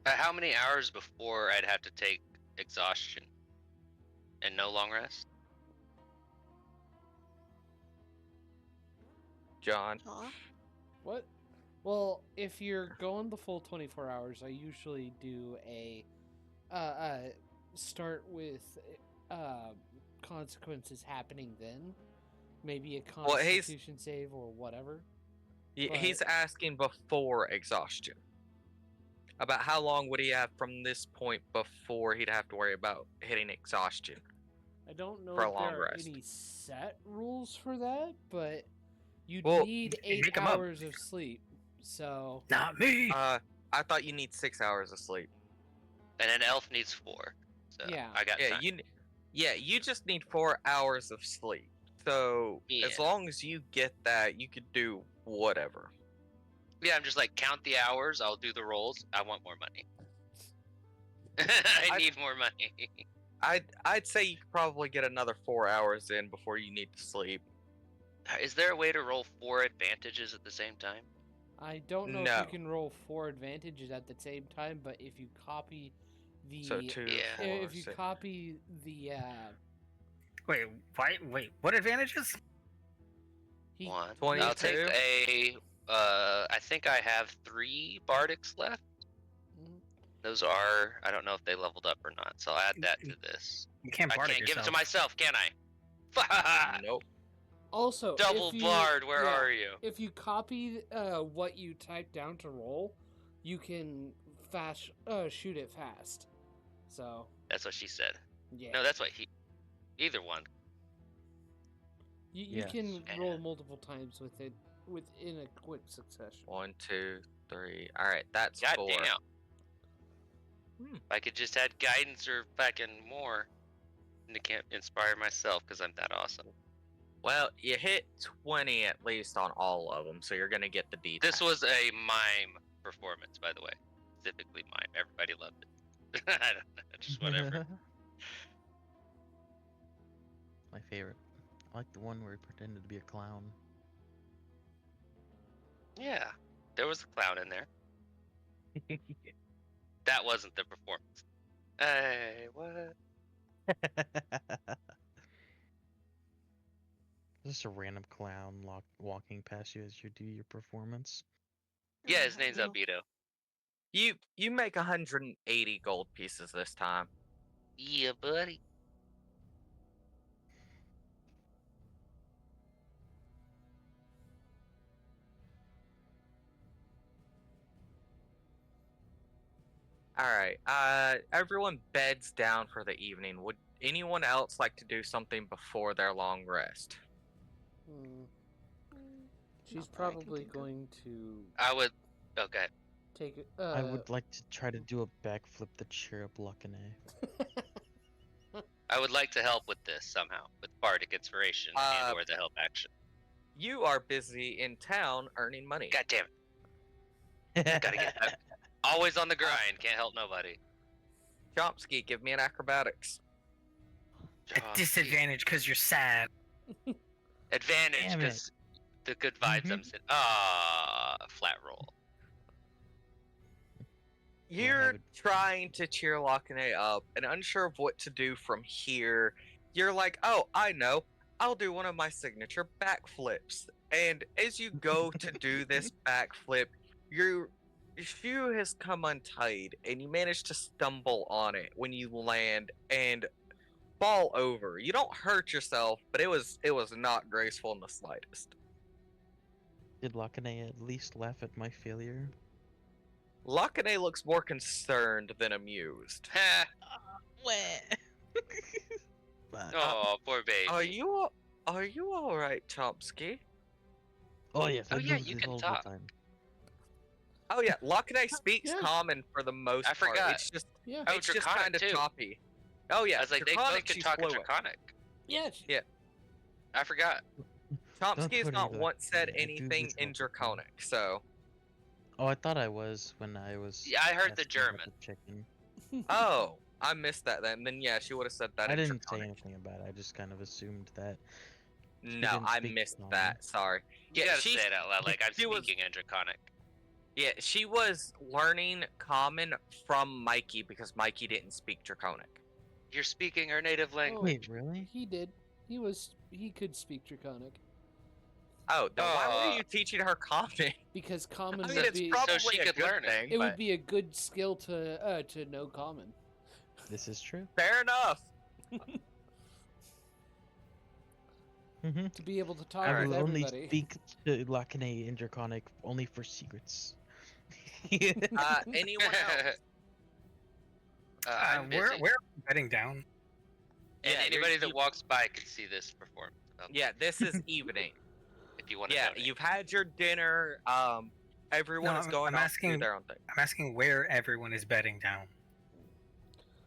How many hours before I'd have to take exhaustion and no long rest? John. Huh? What? Well, if you're going the full 24 hours, I usually do a start with consequences happening then. Maybe a Well, he's- constitution save or whatever. He's But- asking before exhaustion. About how long would he have from this point before he'd have to worry about hitting exhaustion? I don't know For a if long there are rest. any set rules for that, but you Well, need you 8 make 'em up. hours of sleep. So Not me. I thought you need 6 hours of sleep. And an elf needs 4. So Yeah. I got time. You just need 4 hours of sleep. So as Yeah. long as you get that, you could do whatever. Yeah, I'm just like, count the hours. I'll do the rolls. I want more money. I need more money. I'd say you could probably get another 4 hours in before you need to sleep. Is there a way to roll 4 advantages at the same time? I don't know No. if you can roll 4 advantages at the same time, but if you copy the So 2, Yeah. 4, if you 6. copy the Wait, why? Wait, what advantages? he, 1. 22? I'll take a. I think I have 3 bardics left. Mhm. Those are. I don't know if they leveled up or not, so I'll add that to this. You can't I bardic can't give it to yourself. myself, can I? Nope. Also, Double if you, bard, where yeah, are you? If you copy what you type down to roll, you can fast shoot it fast. So That's what she said. yeah, No, that's what he. Either one. you Yes. can Yeah. roll multiple times within a quick succession. 1, 2, 3. All right, that's God 4. damn. If I could just had guidance or fucking more, and I can't inspire myself because I'm that awesome. Well, you hit 20 at least on all of them, so you're gonna get the D. This was a mime performance, by the way. Specifically mime. Everybody loved it. I don't know, just whatever. My favorite. I like the one where he pretended to be a clown. Yeah, there was a clown in there. That wasn't the performance. Hey, what? Just a random clown walking past you as you do your performance. Yeah, his name's Albedo. You make 180 gold pieces this time. Yeah, buddy. All right. Everyone beds down for the evening. Would anyone else like to do something before their long rest? Hmm. She's Not that I can probably think of. going to I would. Okay. take it. I would like to try to do a backflip to cheer up Luckane. I would like to help with this somehow, with bardic inspiration and or the help action. You are busy in town earning money. God damn it! Gotta get that. Always on the grind. Can't help nobody. Chomsky, give me an acrobatics. At disadvantage because you're sad. Advantage Damn it. because the good vibes I'm sitting. Flat roll. You're it- trying to cheer Lakane up and unsure of what to do from here. You're like, oh, I know. I'll do one of my signature backflips. And as you go to do this backflip, your shoe has come untied and you manage to stumble on it when you land and fall over. You don't hurt yourself, but it was not graceful in the slightest. Did Luckane at least laugh at my failure? Lakane looks more concerned than amused. Ha! But, Oh, poor baby. Are you all right, Chomsky? oh yes, Oh, I yeah, do you this can all talk. the time. Oh yeah, Lakane speaks Yeah. common for the most I part. forgot. It's just yeah. Oh, it's just Draconic, kind of too. choppy. Oh yeah, I was like, they Draconic, both can she's talk in fluent. Draconic. Yeah. I forgot. Chomsky has put not either. once said I do anything this in all the time. Draconic, so Oh, I thought I was when I was. Yeah, I heard the asking about German. the chicken. oh, I missed that then. Then yeah, she would have said that I in didn't say Draconic. anything about it. I just kind of assumed that. No, didn't I speak missed common. that. Sorry. You Yeah, gotta she's- say it out loud, like I'm she was- speaking in Draconic. Yeah, she was learning common from Mikey because Mikey didn't speak Draconic. You're speaking her native language. Wait, really? He did. He could speak Draconic Oh, then why were you teaching her common? because I Common mean, would it's be probably she a could good learn it. thing, it would but be a good skill to know Common. This is true. fair enough. Mm-hmm. To be able to talk I with will only everybody. speak to Lakane in Draconic only for secrets. Anyone else? I'm Where busy. are we bedding down? And Yeah, anybody that walks by can see this performance. Yeah, this is evening. If you want to Yeah, donate. you've had your dinner. Everyone No, is going I'm off to do asking- their own thing. I'm asking where everyone is bedding down.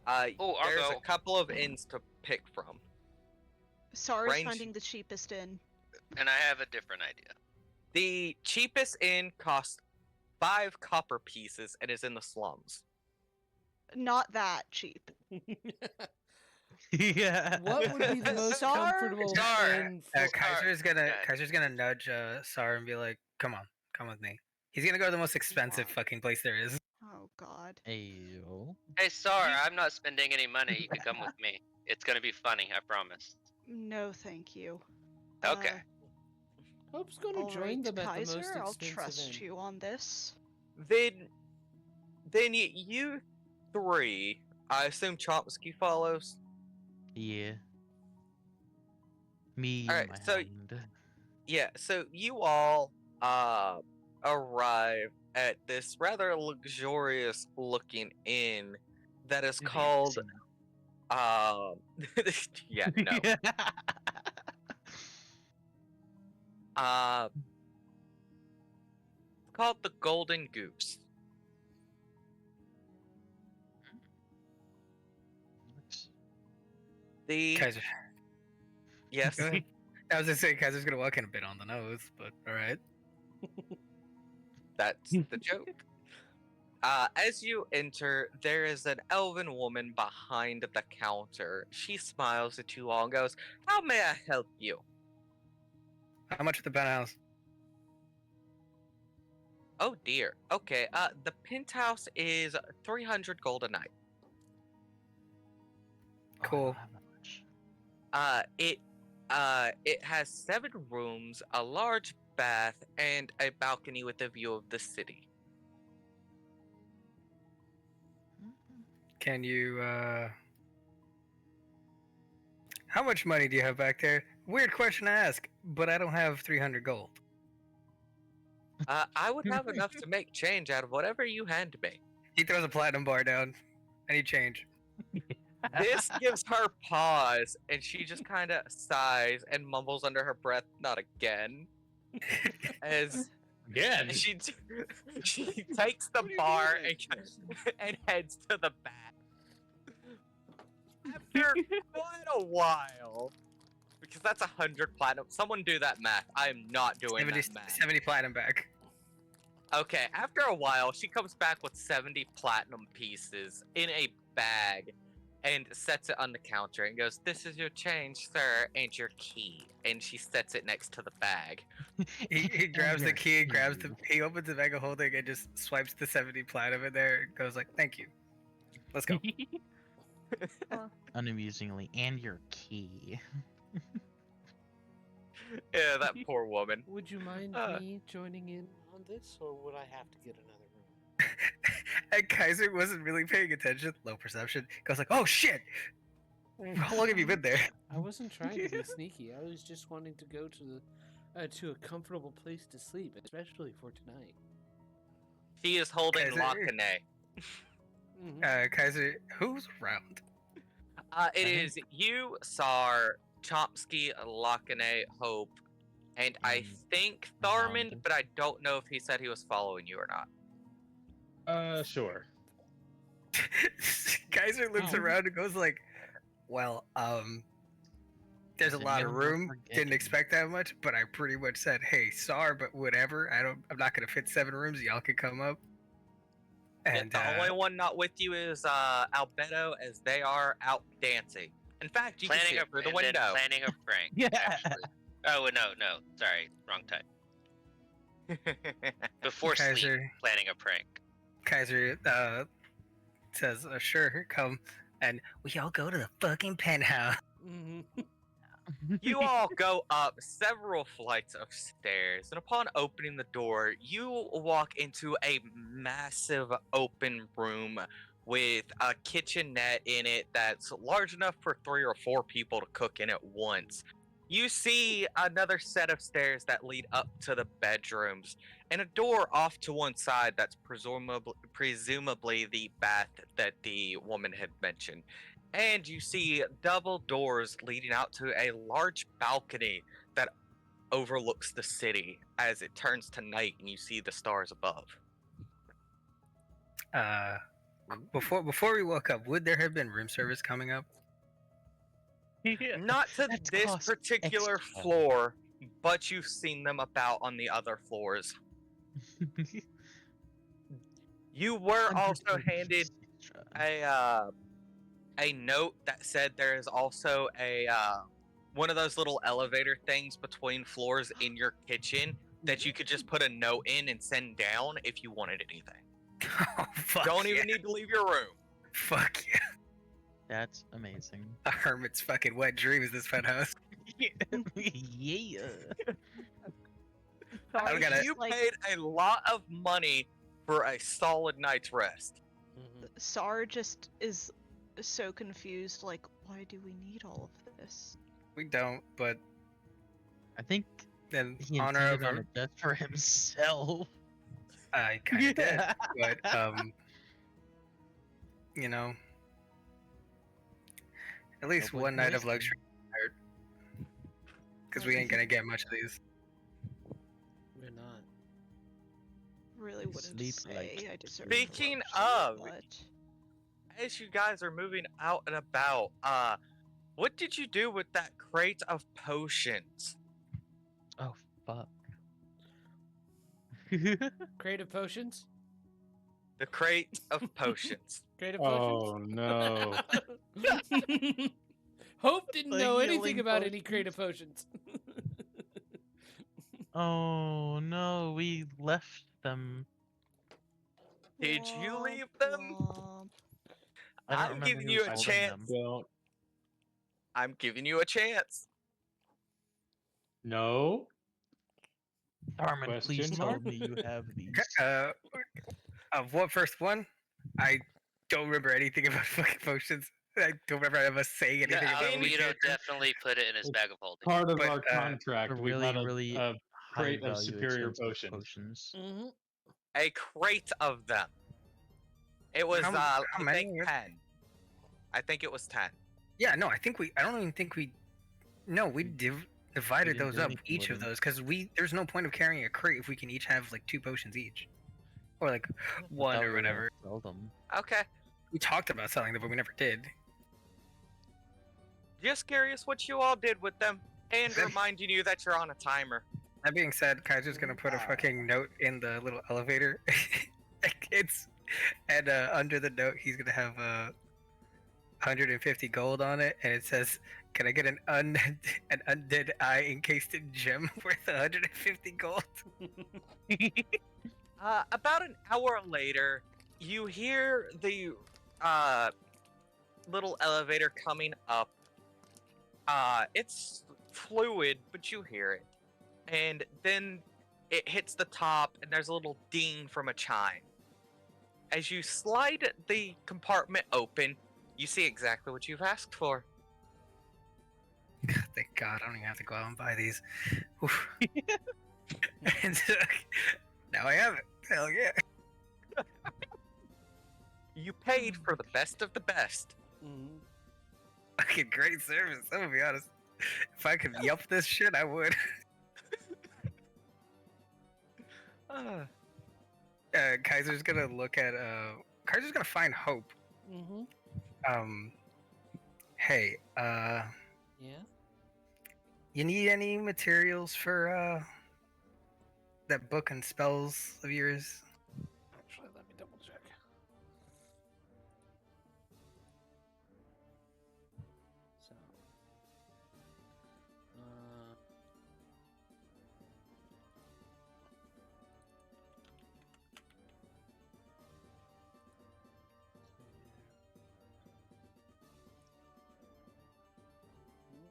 Oh, I'll There's go. a couple of inns to pick from. Sara's Range- finding the cheapest inn. And I have a different idea. The cheapest inn costs 5 copper pieces and is in the slums. Not that cheap. Yeah. What would be the most Star- comfortable Star. inn for Kaiser's gonna nudge Sar and be like, "Come on, come with me." He's gonna go to the most expensive Why? fucking place there is. Oh god. Ayo. Hey, Sar, I'm not spending any money. You can come with me. It's gonna be funny, I promise. No, thank you. Okay. Hope's going to All join right, them at Kaiser, the most I'll expensive trust inn. you on this. Then you three, I assume Chomsky follows. Yeah. Me Alright, and my so- hound. Yeah, so you all arrive at this rather luxurious looking inn that is called yeah, no. It's called the Golden Goose. The Kaiser. yes. Go ahead. I was gonna say Kaiser's gonna walk in a bit on the nose, but all right. That's the joke. As you enter, there is an elven woman behind the counter. She smiles at you all and goes, "How may I help you?" How much for the penthouse? Oh dear. Okay, the penthouse is 300 gold a night. Oh, I Cool. don't have that much. It has 7 rooms, a large bath, and a balcony with a view of the city. Can you how much money do you have back there? Weird question to ask, but I don't have 300 gold. I would have enough to make change out of whatever you hand me. He throws a platinum bar down. Any change? This gives her pause, and she just kind of sighs and mumbles under her breath, "Not again." As Again. she takes the bar and heads to the back. After quite a while, because that's 100 platinum. Someone do that math. I am not doing 70, that math. 70 platinum back. Okay, after a while, she comes back with 70 platinum pieces in a bag and sets it on the counter and goes, "This is your change, sir, and your key." And she sets it next to the bag. He grabs the your key, grabs the key. he opens the bag of holding and just swipes the 70 platinum in there and goes like, "Thank you. Let's go." Unamusingly, and your key. Yeah, that poor woman. Would you mind Uh. me joining in on this, or would I have to get another room? And Kaiser wasn't really paying attention. Low perception. Goes like, "Oh shit! How long have you been there?" I wasn't trying to be sneaky. I was just wanting to go to a comfortable place to sleep, especially for tonight. She is holding Kaiser. Lakane. Mhm. Kaiser, who's around? It is you, Sar, Chomsky, Lakane, Hope, and I And think the Tharman, Hound. but I don't know if he said he was following you or not. Sure. Kaiser looks Oh. around and goes like, "Well, there's a Is lot of anyone room. forgetting? Didn't expect that much, but I pretty much said, "Hey, Sar, but whatever. I'm not gonna fit 7 rooms. Y'all can come up." And the only one not with you is Albedo, as they are out dancing. In fact, you can see it through the and then window. planning a prank. Yeah. Actually. Oh no, sorry, wrong time. Before sleep, Kaiser, planning a prank. Kaiser says, "Sure, come." And we all go to the fucking penthouse. Mhm. You all go up several flights of stairs, and upon opening the door, you walk into a massive open room with a kitchenette in it that's large enough for 3 or 4 people to cook in at once. You see another set of stairs that lead up to the bedrooms, and a door off to one side that's presumably the bath that the woman had mentioned. And you see double doors leading out to a large balcony that overlooks the city as it turns to night and you see the stars above. Before we woke up, would there have been room service coming up? Not to That's this cost particular extra. floor, but you've seen them about on the other floors. You were also handed a note that said there is also a one of those little elevator things between floors in your kitchen that you could just put a note in and send down if you wanted anything. Oh, fuck Don't yeah. even need to leave your room. Fuck yeah. That's amazing. A hermit's fucking wet dream is this penthouse. Yeah. I don't gotta- You Like- paid a lot of money for a solid night's rest. Sar just is so confused, like, why do we need all of this? We don't, but I think in he honor of intended on our, it just for himself. I kind of did, but you know, at least Nobody one night of wasted. luxury, because we ain't gonna get much of these. We're not. Really wouldn't Sleep say like I deserve Speaking corruption, of- but As you guys are moving out and about, what did you do with that crate of potions? Oh fuck. Creative potions? The crate of potions. Creative Oh potions? no. Hope didn't The know healing anything about any potions. creative potions. Oh no, we left them. Did you Womp leave them? womp. I don't I'm remember giving who you was a holding chance. them. Don't. I'm giving you a chance. No. Armin, please Question tell mark? me you have these. Of what first one? I don't remember anything about fucking potions. I don't remember of us saying anything about what we Vito did. definitely put it in his bag of holding. Part of But, our contract, A we really, had a, really a high crate of value superior expensive potions. Mm-hmm. A crate of them. It was, How I many think were- 10. I think it was 10. Yeah, no, I don't even think we. No, we divided didn't those do up, anything each with of them. those, because there's no point of carrying a crate if we can each have like 2 potions each, or like I one thought or we were gonna whatever. sell them. Okay. We talked about selling them, but we never did. Just curious what you all did with them. And Them- reminding you that you're on a timer. That being said, Kaiser's gonna put a fucking note in the little elevator. And under the note, he's gonna have 150 gold on it, and it says, "Can I get an undead eye encased in gem worth 150 gold?" About an hour later, you hear the little elevator coming up. It's fluid, but you hear it. And then it hits the top, and there's a little ding from a chime. As you slide the compartment open, you see exactly what you've asked for. Thank God, I don't even have to go out and buy these. Oof. And now I have it. Hell yeah! You paid for the best of the best. Mm-hmm. Fucking great service. I'm gonna be honest. If I could yelp this shit, I would. Kaiser's gonna look at. Kaiser's gonna find Hope. Mm-hmm. Hey, Yeah. you need any materials for that book and spells of yours? Actually, let me double check. So.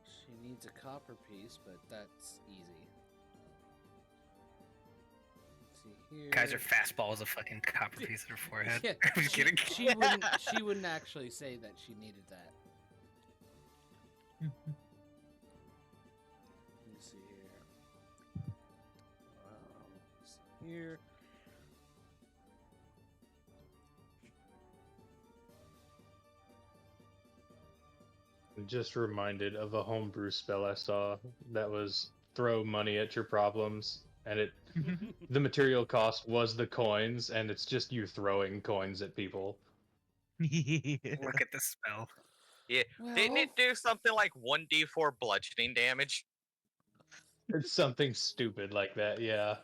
She needs a copper piece, but that's easy. Let's see here. Kaiser fastballs a fucking copper piece in her forehead. Yeah, I'm just kidding. She wouldn't. She wouldn't actually say that she needed that. Let me see here. Let's see here. just reminded of a homebrew spell I saw that was throw money at your problems, and the material cost was the coins, and it's just you throwing coins at people. Look at the spell. Yeah. Didn't Well, it do something like 1d4 bludgeoning damage? It's something stupid like that, yeah.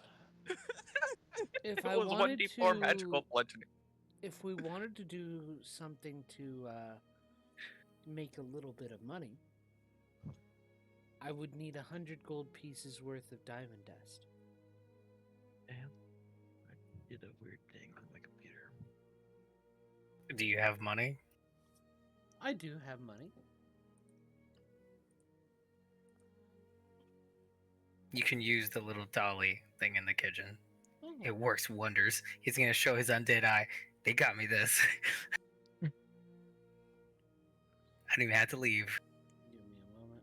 if It I was wanted 1d4 to, magical bludgeoning. if we wanted to do something to make a little bit of money, I would need 100 gold pieces worth of diamond dust. Damn. I did a weird thing on my computer. Do you have money? I do have money. You can use the little dolly thing in the kitchen. Oh, It works wonders. He's gonna show his undead eye. They got me this. I didn't even have to leave. give me a moment.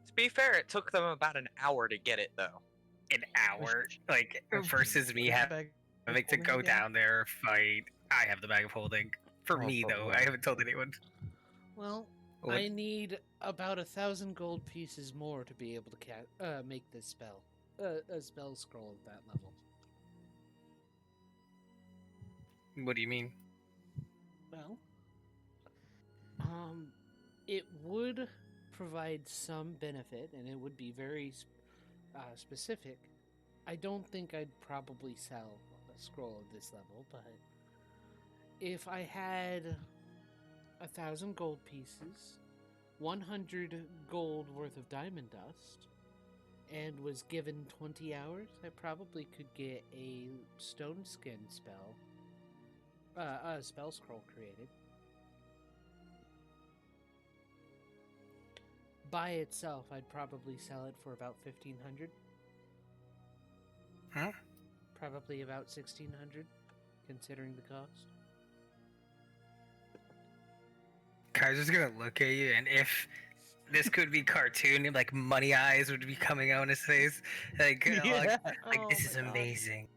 To be fair, it took them about an hour to get it, though. An hour, like Oh, versus me having to go down there, fight. I have the bag of holding. For Oh, me for though, what? I haven't told anyone. Well, What- I need about 1,000 gold pieces more to be able to make this spell. A spell scroll at that level. What do you mean? Well, it would provide some benefit, and it would be very specific. I don't think I'd probably sell a scroll of this level, but if I had 1,000 gold pieces, 100 gold worth of diamond dust, and was given 20 hours, I probably could get a stone skin spell, a spell scroll created. By itself, I'd probably sell it for about 1,500. Huh? Probably about 1,600, considering the cost. Kaiser's gonna look at you, and if this could be cartoon, like money eyes would be coming out on his face, like Oh this is my God. amazing.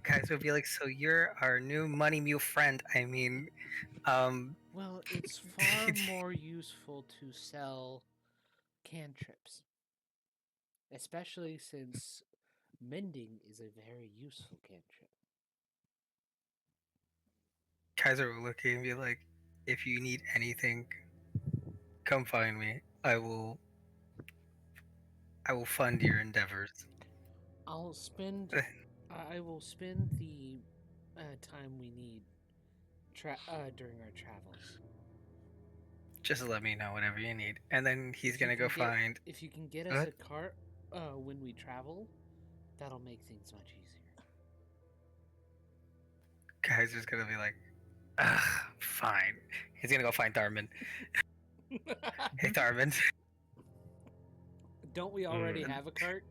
Kaiser would be like, so you're our new money mule friend. I mean, Well, it's far more useful to sell cantrips. Especially since mending is a very useful cantrip. Kaiser will look at you and be like, if you need anything, come find me. I will fund your endeavors. I'll spend. I will spend the time we need during our travels. Just let me know whatever you need, and then he's If you gonna go can get- find. If you can get us What? a cart when we travel, that'll make things much easier. Kaiser's gonna be like, ugh, fine. He's gonna go find Tharman. Hey, Tharman. Don't we already have a cart?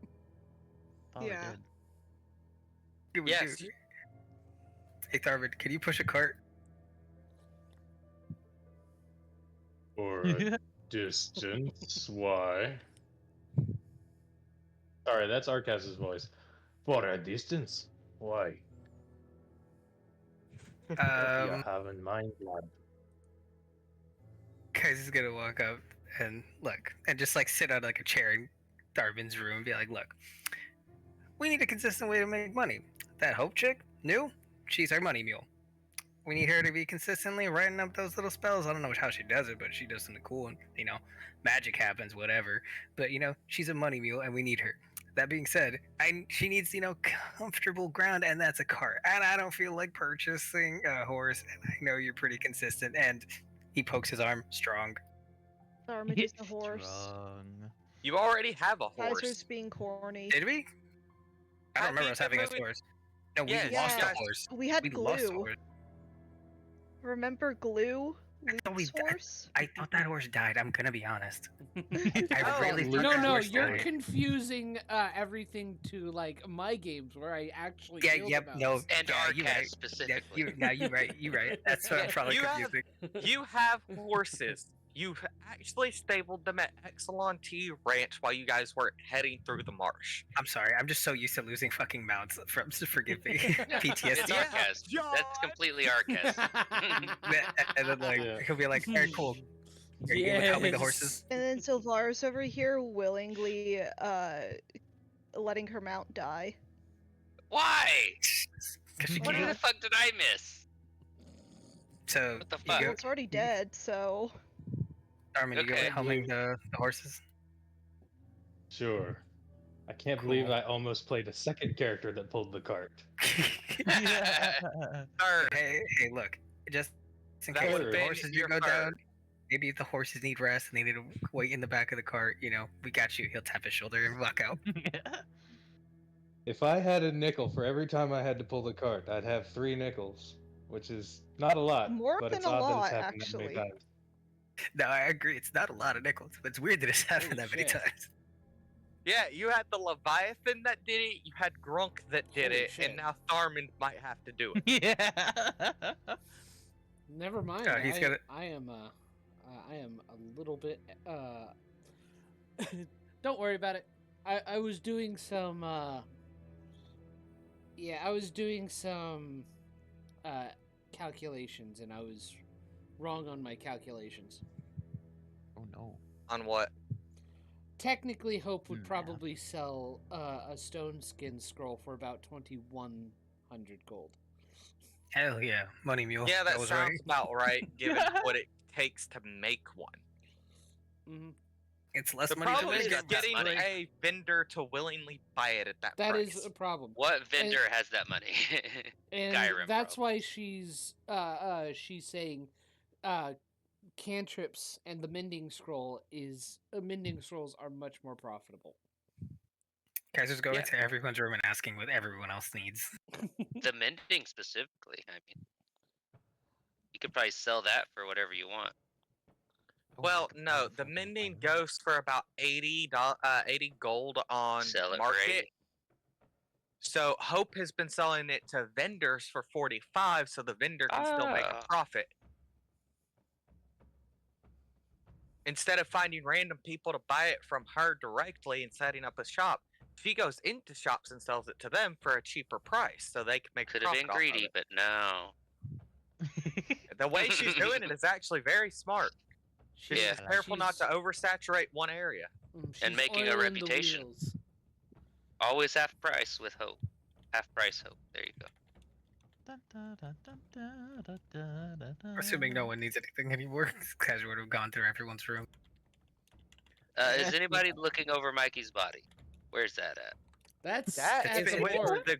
Thought I Yeah. did. Yes. Hey, Tharman, can you push a cart? For a distance, why? Sorry, that's Arcas's voice. For a distance, why? What do you have in mind, lad? Kaiser's gonna walk up and look, and just like sit on like a chair in Tharman's room and be like, look, we need a consistent way to make money. That Hope chick, new, she's our money mule. We need her to be consistently writing up those little spells. I don't know how she does it, but she does something cool, and magic happens, whatever. But she's a money mule, and we need her. That being said, she needs comfortable ground, and that's a cart. And I don't feel like purchasing a horse. And I know you're pretty consistent. And he pokes his arm, strong. Armid is the horse. Strong. You already have a horse. Kaiser's being corny. Did we? I don't Have remember you us having a been moving- horse. No, we Yes, lost yes. a horse. We had We lost a Glue. horse. Remember Glue? thought we Luke's died. horse? I thought that horse died. I'm gonna be honest. Oh, I really Luke- thought that No, horse you're died. confusing everything to like my games where I actually Yeah, killed yep, a no. mouse. And Yeah, you Arcas right. Yeah, specifically. you're right. You're right. That's what I'm Yeah, probably you have- confusing. You have horses. you actually stabled them at Exelon T Ranch while you guys were heading through the marsh. I'm sorry. I'm just so used to losing fucking mounts. Forgive me. PTSD. It's Yeah, sarcasm. John! That's completely sarcasm. And then like Yeah. he'll be like, "Alright, cool. Are you good with helping the horses?" And then Sylvar's over here willingly letting her mount die. Why? 'Cause she What can't. the fuck did I miss? So What the you fuck? go, Well, it's already dead, so Armin, you go Okay. with helming the horses. Sure. I can't believe Cool. I almost played a second character that pulled the cart. Third. Hey, look. Just in That case would've the been horses do your go down, third. maybe if the horses need rest and they need to wait in the back of the cart, we got you. He'll tap his shoulder and walk out. If I had a nickel for every time I had to pull the cart, I'd have 3 nickels, which is not a lot, more but than it's a odd that lot, it's happened that many actually. times. No, I agree. It's not a lot of nickels, but it's weird that it's happened Holy that many shit. times. Yeah, you had the Leviathan that did it, you had Grunk that did Holy it, shit. and now Tharman might have to do it. Yeah. Never mind. Oh, he's got it. I am a little bit. Don't worry about it. I was doing some. Yeah, I was doing some calculations, and I was wrong on my calculations. Oh no. On what? Technically, Hope would Math. probably sell a stone skin scroll for about 2,100 gold. Hell yeah, money mule. Yeah, that was sounds right. about right, given what it takes to make one. Hmm It's less The money problem than is Who's got that getting money? a vendor to willingly buy it at that That price. is a problem. What vendor has that money? And Skyrim, that's bro. why she's saying cantrips and the mending scrolls are much more profitable. Guys, just go Yeah. into everyone's room and asking what everyone else needs. The mending specifically. I mean, you could probably sell that for whatever you want. Oh, Well, I could no, probably the fucking mending find one. goes for about 80 gold on Sell it for market. 80. So Hope has been selling it to vendors for 45, so the vendor can still make Ah. a profit. Instead of finding random people to buy it from her directly and setting up a shop, she goes into shops and sells it to them for a cheaper price, so they can make Could a have profit been off of greedy, it. but no. The way she's doing it is actually very smart. She's Yeah. just careful not to oversaturate one area. And making a oiling the reputation. wheels. Always half price with Hope. Half price Hope. There you go. Dun, dun, dun, dun, dun, dun, dun, dun, dun. Assuming no one needs anything anymore, because would have gone through everyone's room. Is anybody looking over Mikey's body? Where's that at? That's That at is the with morgue. the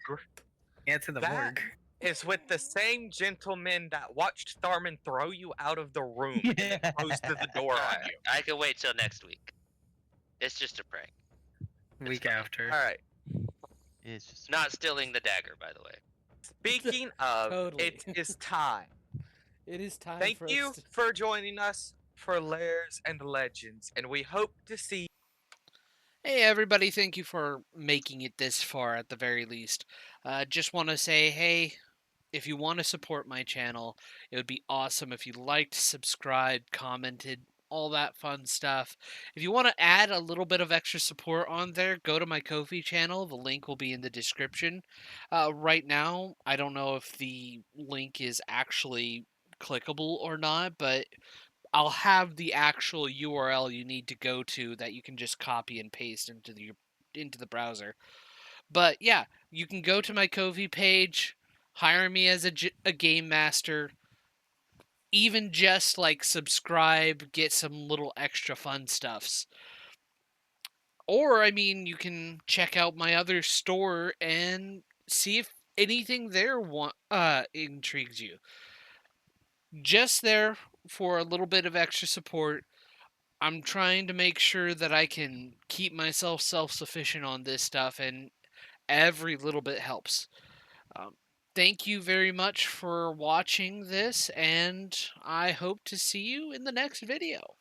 Yeah, it's in the That- morgue. is with the same gentleman that watched Tharman throw you out of the room and then closed the door on you. I can wait till next week. It's just a prank. Week fine. after. All right. It's just Not stealing the dagger, by the way. Speaking of, Totally. it is time. It is time Thank for you us to... for joining us for Lairs and Legends, and we hope to see Hey everybody, thank you for making it this far at the very least. Just want to say, hey, if you want to support my channel, it would be awesome if you liked, subscribed, commented, all that fun stuff. If you want to add a little bit of extra support on there, go to my Ko-fi channel. The link will be in the description. Right now, I don't know if the link is actually clickable or not, but I'll have the actual URL you need to go to that you can just copy and paste into the browser. But yeah, you can go to my Ko-fi page, hire me as a game master, even just like subscribe, get some little extra fun stuffs. Or I mean, you can check out my other store and see if anything there intrigues you. Just there for a little bit of extra support. I'm trying to make sure that I can keep myself self-sufficient on this stuff, and every little bit helps. Thank you very much for watching this, and I hope to see you in the next video.